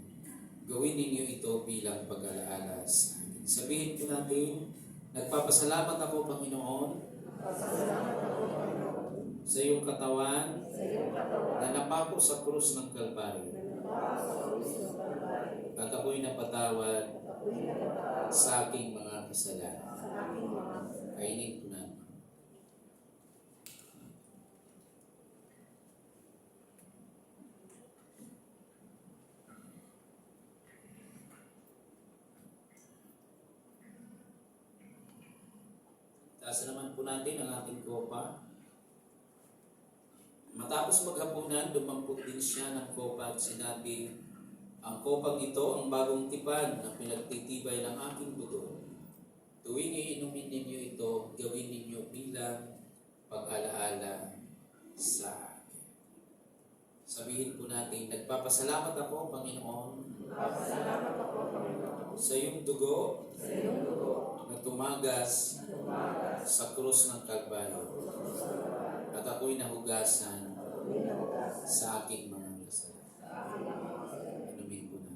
Speaker 4: Gawin ninyo ito bilang pag-alaala sa akin. Sabihin po natin, nagpapasalamat ako, Panginoon, sa iyong katawan na napako sa krus ng Kalbaryo. At ako'y napatawad sa aking mga kasalanan. Kainin ko na. Taas naman po natin ang ating kopa. Matapos maghapunan, dumampot din siya ng kopa at sinabi, ang kopang ito ang bagong tipan na pinagtitibay ng aking dugo. Tuwing iinumin ninyo ito, gawin ninyo bilang pag-alaala sa akin. Sabihin po natin, nagpapasalamat ako, Panginoon, sa iyong dugo, na tumagas sa krus ng Kalbaryo at ako'y nahugasan sa aking mga kasalanan. Inumin ko na.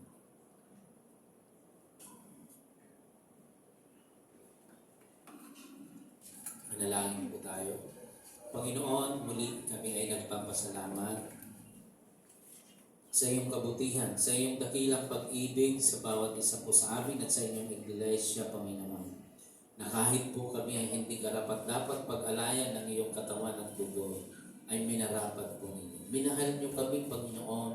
Speaker 4: Manalangin po tayo. Panginoon, muli kami ay nagpapasalamat sa iyong kabutihan, sa iyong dakilang pag-ibig sa bawat isa po sa amin at sa inyong iglesia, Panginoon. Na kahit po kami ay hindi karapat-dapat pag-alayan ng iyong katawan at dugo, ay minarapat po ninyo. Minahal niyo kami, Panginoon,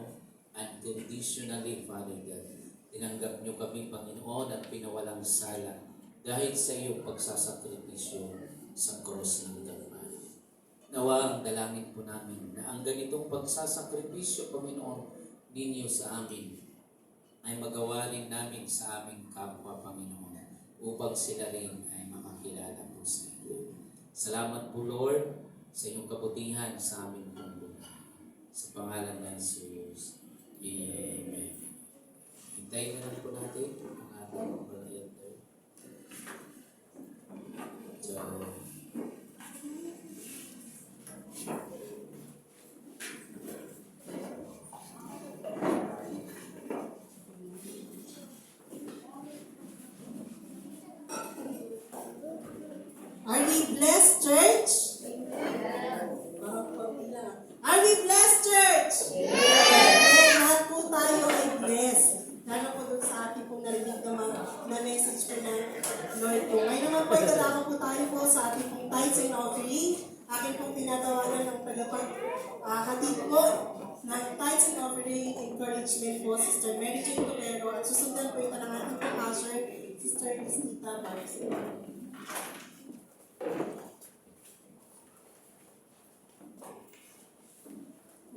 Speaker 4: unconditionally, Father God. Tinanggap niyo kami, Panginoon, at pinawalang sala dahil sa iyong pagsasakripisyo sa krus ng Kalbaryo. Nawa ang dalangin po namin na ang ganitong pagsasakripisyo, Panginoon, ninyo sa amin ay magawa rin namin sa aming kapwa, Panginoon, upang sila rin ay makakilala po sa iyo. Salamat po, Lord, sa iyong kabutihan sa aming pong sa pangalan ng Jesus. Amen. Hintayin na lang po natin ang ating pag-enter.
Speaker 1: Are we blessed, church? Are we blessed, church? Amen. Lahat po tayo ay blessed. Lalo po doon sa ating pong narinig na message po ng Lord po. Ngayon naman po, italako po tayo po sa ating pong tithes and offering. Aking pong tinatawanan ng tagapag-hatid po ng tithes and offering encouragement po, Sister Mary Jane Tolero. At susundan po ito ng ating pong pastor, Sister Cristita Barcelona.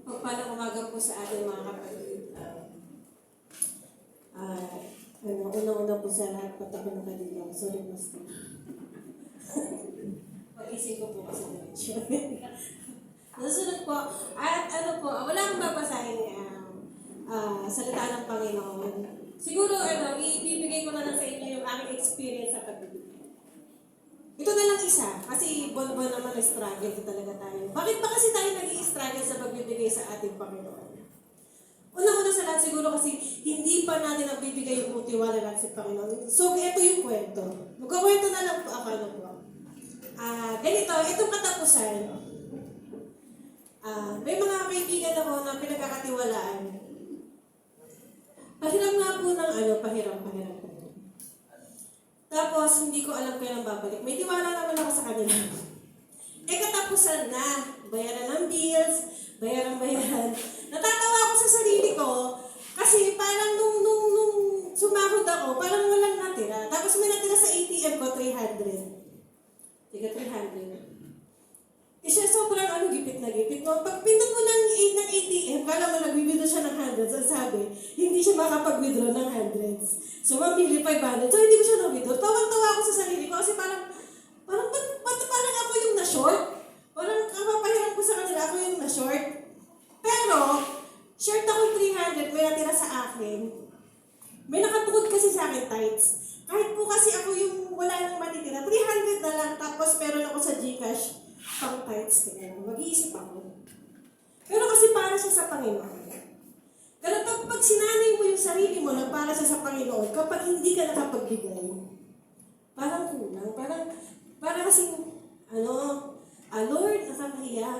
Speaker 5: Pagpalang umaga po sa ating mga kapatid. Una-una po sa lahat, pati ko nakalilang. Sorry, Master. Pag-isip ko po kasi diretso. Nasunod po, at wala akong babasahin salita ng Panginoon. Siguro, ibibigay ko na lang sa inyo yung aking experience sa pagbibigay.
Speaker 6: Ito na lang isa, kasi buwan-buwan naman na struggle talaga tayo. Bakit ba kasi tayo nag-i-struggle sa pagbibigay sa ating Panginoon? Una-una sa lahat siguro kasi hindi pa natin nabibigay yung tiwala natin sa Panginoon. So, ito yung kwento. Magkakwento na lang po ako. Ganito, itong katapusan, may mga kaibigan ako na pinagkakatiwalaan. Pahiram nga po ng pahiram. Tapos, hindi ko alam kailan babalik. May tiwala naman ako sa kanila. Katapusan na. Bayaran ng bills, bayaran. Natatawa ako sa sarili ko kasi parang nung sumahod ako, parang walang natira. Tapos may natira sa ATM ko, 300. Tiga 300. Siya sobrang gipit na gipit mo. Pag pindot mo ng ATM, kala mo nag-withdraw siya ng hundreds. Ang sabi, hindi siya makapag-withdraw ng hundreds. So, mabili 500. So, hindi ko siya na-withdraw. Tawang-tawa ako sa sarili ko kasi parang parang ako yung na-short. Parang kapapahiram ko sa kanila, ako yung na-short. Pero, short ako 300, may natira sa akin. May nakatukod kasi sa akin tights. Kahit po kasi ako yung wala nang matitira, 300 na lang, tapos meron ako sa GCash pang tights. Mag-iisip ako. Pero kasi para siya sa Panginoon. Pero pag sinanay mo yung sarili mo na para siya sa Panginoon, kapag hindi ka nakapagbigay, parang kulang. Parang kasing, Lord, nakakahiya.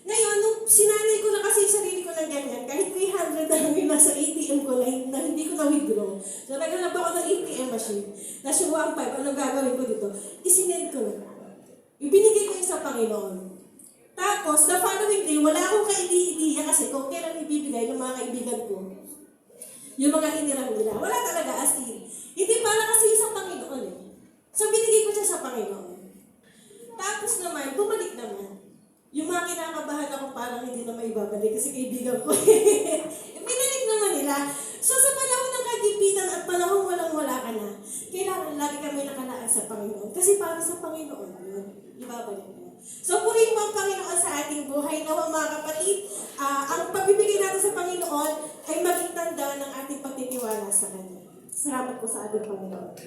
Speaker 6: Ngayon, nung sinanay ko na kasi yung sarili ko na ganyan, kahit 300 na lang yung nasa ATM ko na hindi ko na-withdraw. So, naghanap ako ng ATM machine. Nasa 1.5, anong gagawin ko dito? Isinend ko na. Ibinigay ko yun sa Panginoon. Tapos, the following day, wala akong ka-idea kasi kung kailan ibibigay ng mga kaibigan ko. Yung mga hinirang nila. Wala talaga, as in. Hindi para kasi sa Panginoon eh. So, binigay ko siya sa Panginoon. Tapos naman, bumalik naman. Yung mga kinakabahan ako parang hindi na maibabalik kasi kaibigan ko. Binalik naman nila. So sa panahon ng kagipitan at panahon walang-wala ka na, kailangan lagi kami nakalaan sa Panginoon. Kasi para sa Panginoon yun, ibabalik mo. So purihin mo ang Panginoon sa ating buhay. Nawa mga kapatid, ang pagbibigay natin sa Panginoon ay maging tanda ng ating pagtitiwala sa Kanya. Salamat po sa ating Panginoon.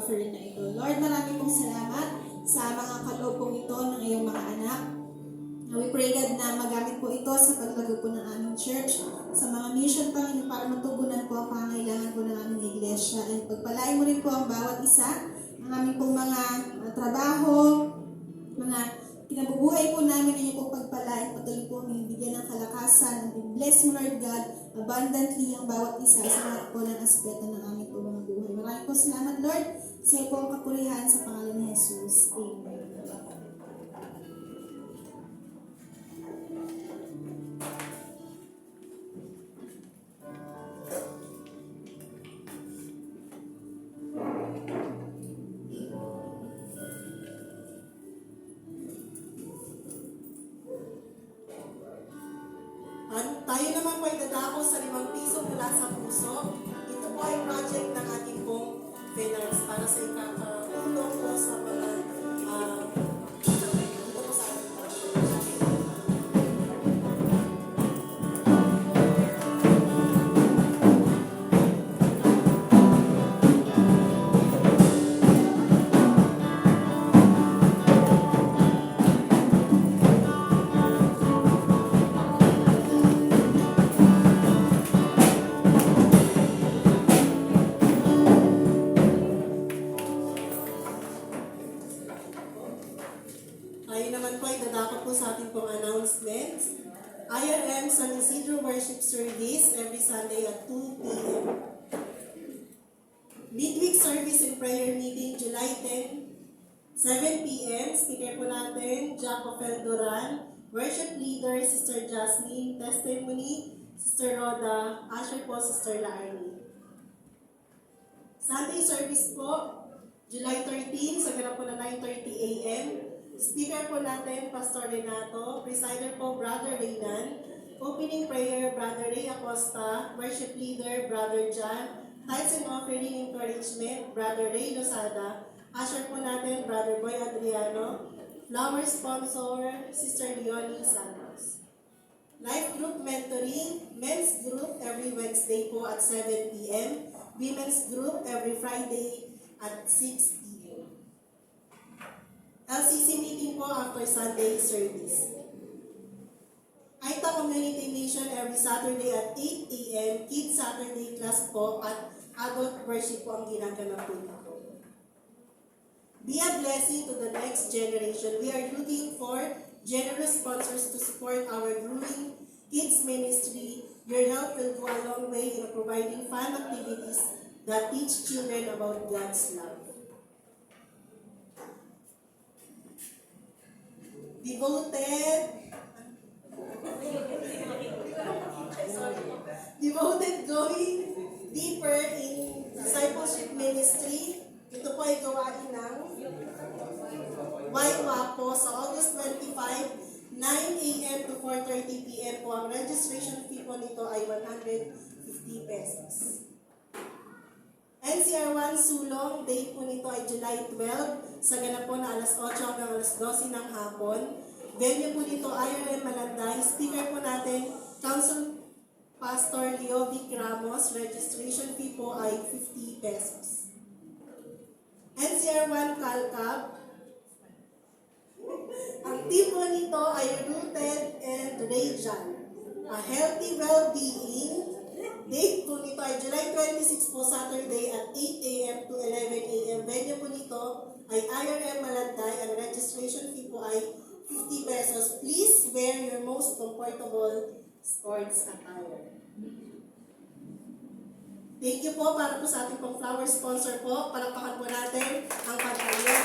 Speaker 6: offering na ito. Lord, marami pong salamat sa mga kaloob pong ito ng iyong mga anak. We pray God na magamit po ito sa paglago po ng aming church, sa mga mission Panginoon para matugunan po ang pangangailangan po ng aming iglesia. And pagpalain mo rin po ang bawat isa, ang aming pong mga trabaho, mga pinabubuhay po namin ninyo pong pagpalain, patuloy po aming bigyan ng kalakasan, and bless mo Lord God abundantly ang bawat isa sa lahat po ng aspeto ng aming po mga buhay. Maraming po salamat Lord, sa iyo po ang kapurihan sa pangalan ni Jesus. Amen.
Speaker 1: Tayo naman po ay dadako sa 5 piso mula sa puso. Ito po ay project ng ating pong finance para sa ikakatulong po sa mga ito po sa ating project. breakthrough worship service every Sunday at 2 p.m. Midweek service and prayer meeting July 10, 7 p.m. Speaker po natin, Jacopel Duran. Worship leader, Sister Jasmine. Testimony, Sister Rhoda. Usher po, Sister Laarni. Sunday service po, July 13, sa ganap po na 9:30 a.m. Speaker po natin, Pastor Renato. Presider po, Brother Reynan. Opening prayer, Brother Ray Acosta. Worship leader, Brother John. Tithes and offering encouragement, Brother Ray Losada. Usher po natin, Brother Boy Adriano. Flower sponsor, Sister Leonie Santos. Life group mentoring, men's group every Wednesday po at 7 p.m. Women's group every Friday at 6 p.m. LCC meeting po after Sunday service. Aita Community Mission every Saturday at 8 a.m. Kids Saturday class po at adult worship po ang ginagawa po ito. Be a blessing to the next generation. We are looking for generous sponsors to support our growing kids ministry. Your help will go a long way in providing fun activities that teach children about God's love. Devoted going deeper in discipleship ministry. Ito po ay gawain ng YWAPO sa August 25, 9 a.m. to 4:30 p.m. po. Ang registration fee po nito ay 150 pesos. NCR1 Sulong, date po nito ay July 12, sa ganap po na alas 8 hanggang alas 12 ng hapon. Venue po nito, IRM Malanday. Speaker po natin, Council Pastor Leovic Ramos. Registration fee po ay 50 pesos. NCR1 Calcab. Ang team po nito ay Rooted and Radiant. A Healthy Well-Being. Date po nito ay July 26 po, Saturday at 8 a.m. to 11 a.m. Venue po nito ay IRM Malanday. Ang registration fee po ay 50 pesos. Please wear your most comfortable sports attire. Thank you po para po sa ating pong flower sponsor po. Palakpakan po natin ang Pantayot.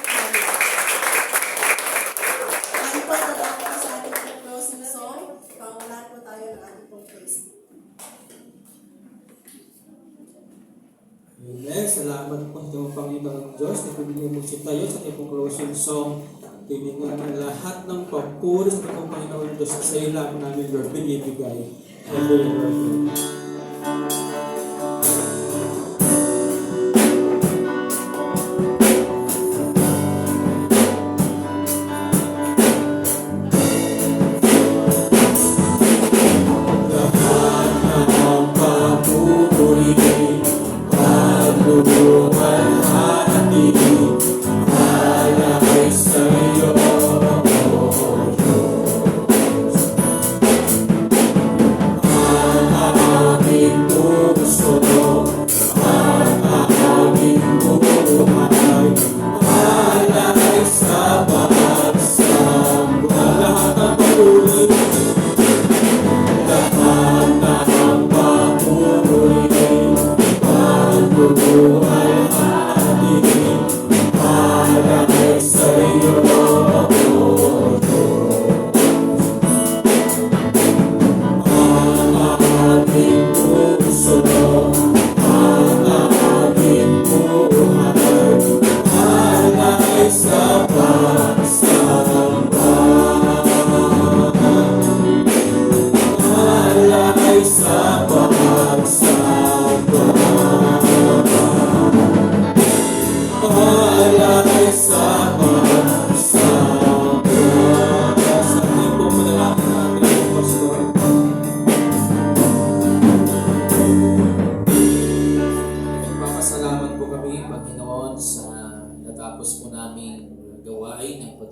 Speaker 1: Tayo po tatapos po sa ating pong closing song. Pangunahan po tayo ng ating pong praise.
Speaker 3: Amen. Salamat po sa Panginoon Diyos na pinigyan mo siya tayo sa iyong closing song. Tinignan ang lahat ng papuri sa Panginoon Diyos sa iyo lang namin, Lord, binibigay. Amen.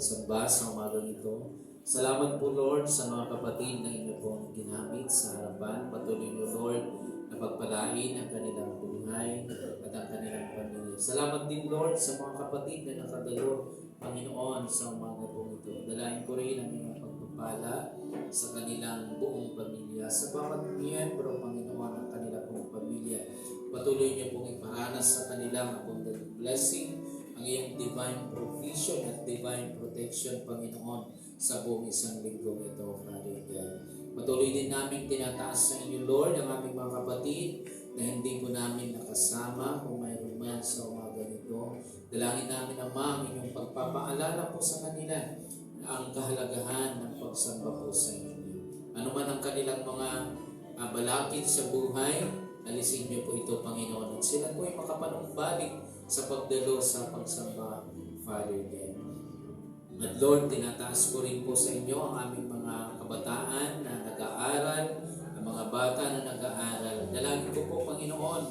Speaker 3: pagsamba sa umagang ito. Salamat po, Lord, sa mga kapatid na inyo pong ginamit sa harapan. Patuloy niyo, Lord, na pagpalain ang kanilang buhay at ang kanilang pamilya. Salamat din, Lord, sa mga kapatid na nakadalo, Panginoon, sa umaga po ito. Dalain ko rin ang iyong pagpapala
Speaker 4: pagpapala sa kanilang buong pamilya. Sa bawat miyembro, Panginoon, ng kanila pong pamilya, patuloy niyo pong iparanas sa kanilang abundant blessing, ang iyong divine provision at divine protection, Panginoon, sa buong isang linggong ito, Father God. Patuloy din namin tinataas sa inyo, Lord, ang aming mga kapatid na hindi po namin nakasama kung mayroon man sa umaga nito. Dalangin namin, Ama, ang inyong pagpapaalala po sa kanila na ang kahalagahan ng pagsamba po sa inyo. Ano man ang kanilang mga balakid sa buhay, alisin niyo po ito, Panginoon, at sila po ay makapanumbalik sa pagdalo sa pagsamba, Father God. At Lord, tinataas ko rin po sa inyo ang aming mga kabataan na nag-aaral, ang mga bata na nag-aaral. Dalangin ko po, Panginoon,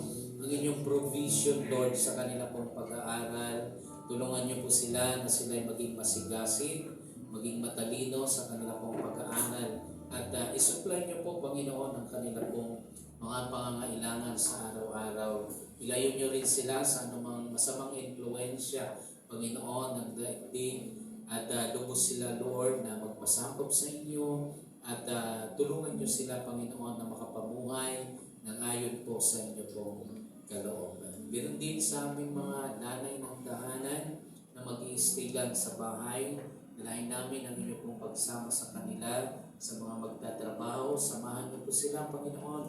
Speaker 4: ang inyong provision, Lord, sa kanila pong pag-aaral. Tulungan niyo po sila na sila ay maging masigasig, maging matalino sa kanila pong pag-aaral. At isupply niyo po, Panginoon, ang kanila pong mga pangangailangan sa araw-araw. Ilayo niyo rin sila sa anumang masamang influensya, Panginoon, ng daigdig. At lubos sila, Lord, na magpasakop sa inyo. At tulungan niyo sila, Panginoon, na makapamuhay ng ayon po sa inyo pong kalooban. Meron din sa aming mga nanay ng tahanan na mag-i-stay lang sa bahay. Dalahin namin ang inyo pong pagsama sa kanila, sa mga magtatrabaho. Samahan niyo po sila, Panginoon,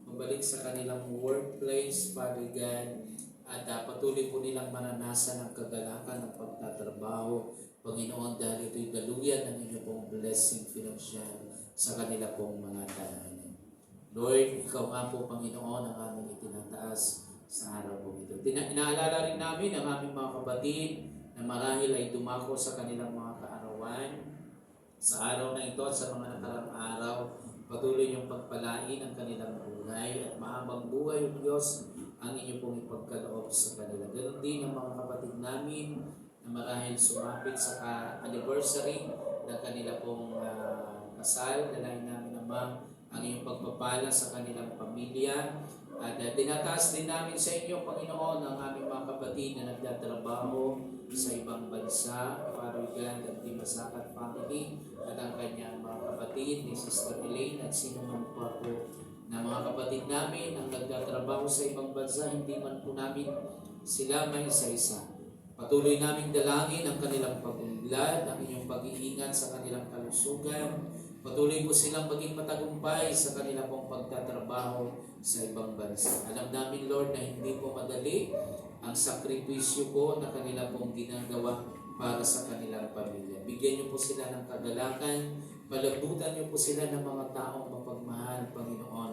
Speaker 4: mabalik sa kanilang workplace, Father God. At patuloy po nilang maranasan ang kagalakan ng pagtatrabaho, Panginoon, dahil ito'y daluyan ng inyo pong blessing financial sa kanila pong mga tahanan. Lord, ikaw nga po, Panginoon, ang aming itinataas sa araw po ito. Inaalala rin namin ang aming mga kapatid na marahil ay dumako sa kanilang mga kaarawan. Sa araw na ito at sa mga nakarang araw, patuloy niyong pagpalain ang kanilang buhay at mahabang buhay, O Diyos, ang inyo pong ipagkaloob sa kanila. Ganon din ang mga kapatid namin na marahil sumapit sa anniversary ng kanila pong kasal. Dalahin namin naman ang iyong pagpapala sa kanilang pamilya. At dinataas din namin sa inyo, Panginoon, ang aming mga kapatid na nagtatrabaho sa ibang bansa, Father God, at Di Masakat family, at ang kanyang mga kapatid ni Sister Elaine at sino man po na mga kapatid namin ang nagtatrabaho sa ibang bansa, hindi man po namin sila may isa-isa. Patuloy naming dalangin ang kanilang pag-unlad, ang inyong pag-iingat sa kanilang kalusugan. Patuloy po silang maging matagumpay sa kanilang pong pagtatrabaho sa ibang bansa. Alam namin, Lord, na hindi po madali ang sakripisyo po na kanila pong ginagawa para sa kanilang pamilya. Bigyan niyo po sila ng kagalakan, palagutan niyo po sila ng mga taong mapagmahal, Panginoon.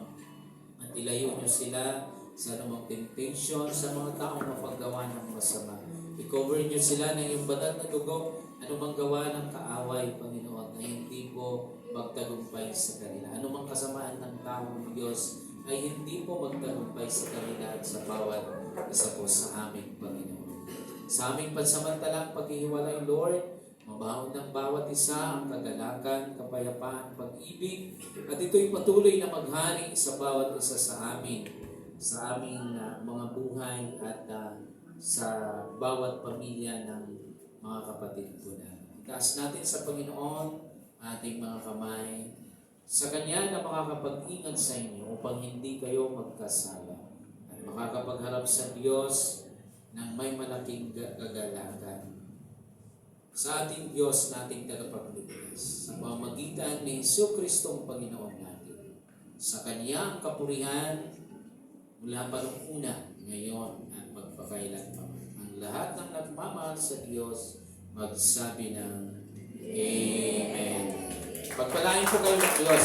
Speaker 4: At ilayo niyo sila sa anumang temptation, sa mga taong mapaggawa ng masama. I-cover niyo sila ng iyong banal na dugo, anumang gawa ng kaaway, Panginoon, na hindi po magtagumpay sa kanila. Anumang kasamaan ng taong Diyos ay hindi po magtagumpay sa kanila at sa bawat isa po sa aming Panginoon. Sa aming pansamantalang paghihiwalay, Lord, mabahon ng bawat isa ang kagalakan, kapayapaan, pag-ibig, at ito'y patuloy na maghari sa bawat isa sa aming mga buhay at sa bawat pamilya ng mga kapatid ko na. Itaas natin sa Panginoon ating mga kamay sa Kanya na makakapag-ingat sa inyo upang hindi kayo magkasala at makakapagharap sa Diyos ng may malaking kagalakan. Sa ating Diyos nating tagapagligtas, sa pamamagitan ni Jesucristo ang Panginoon natin. Sa Kanya ang kapurihan mula pa nung una, ngayon at magpakailanman. Ang lahat ng nagmamahal sa Diyos magsabi ng Amen. Pagpalain po kayo ng Diyos.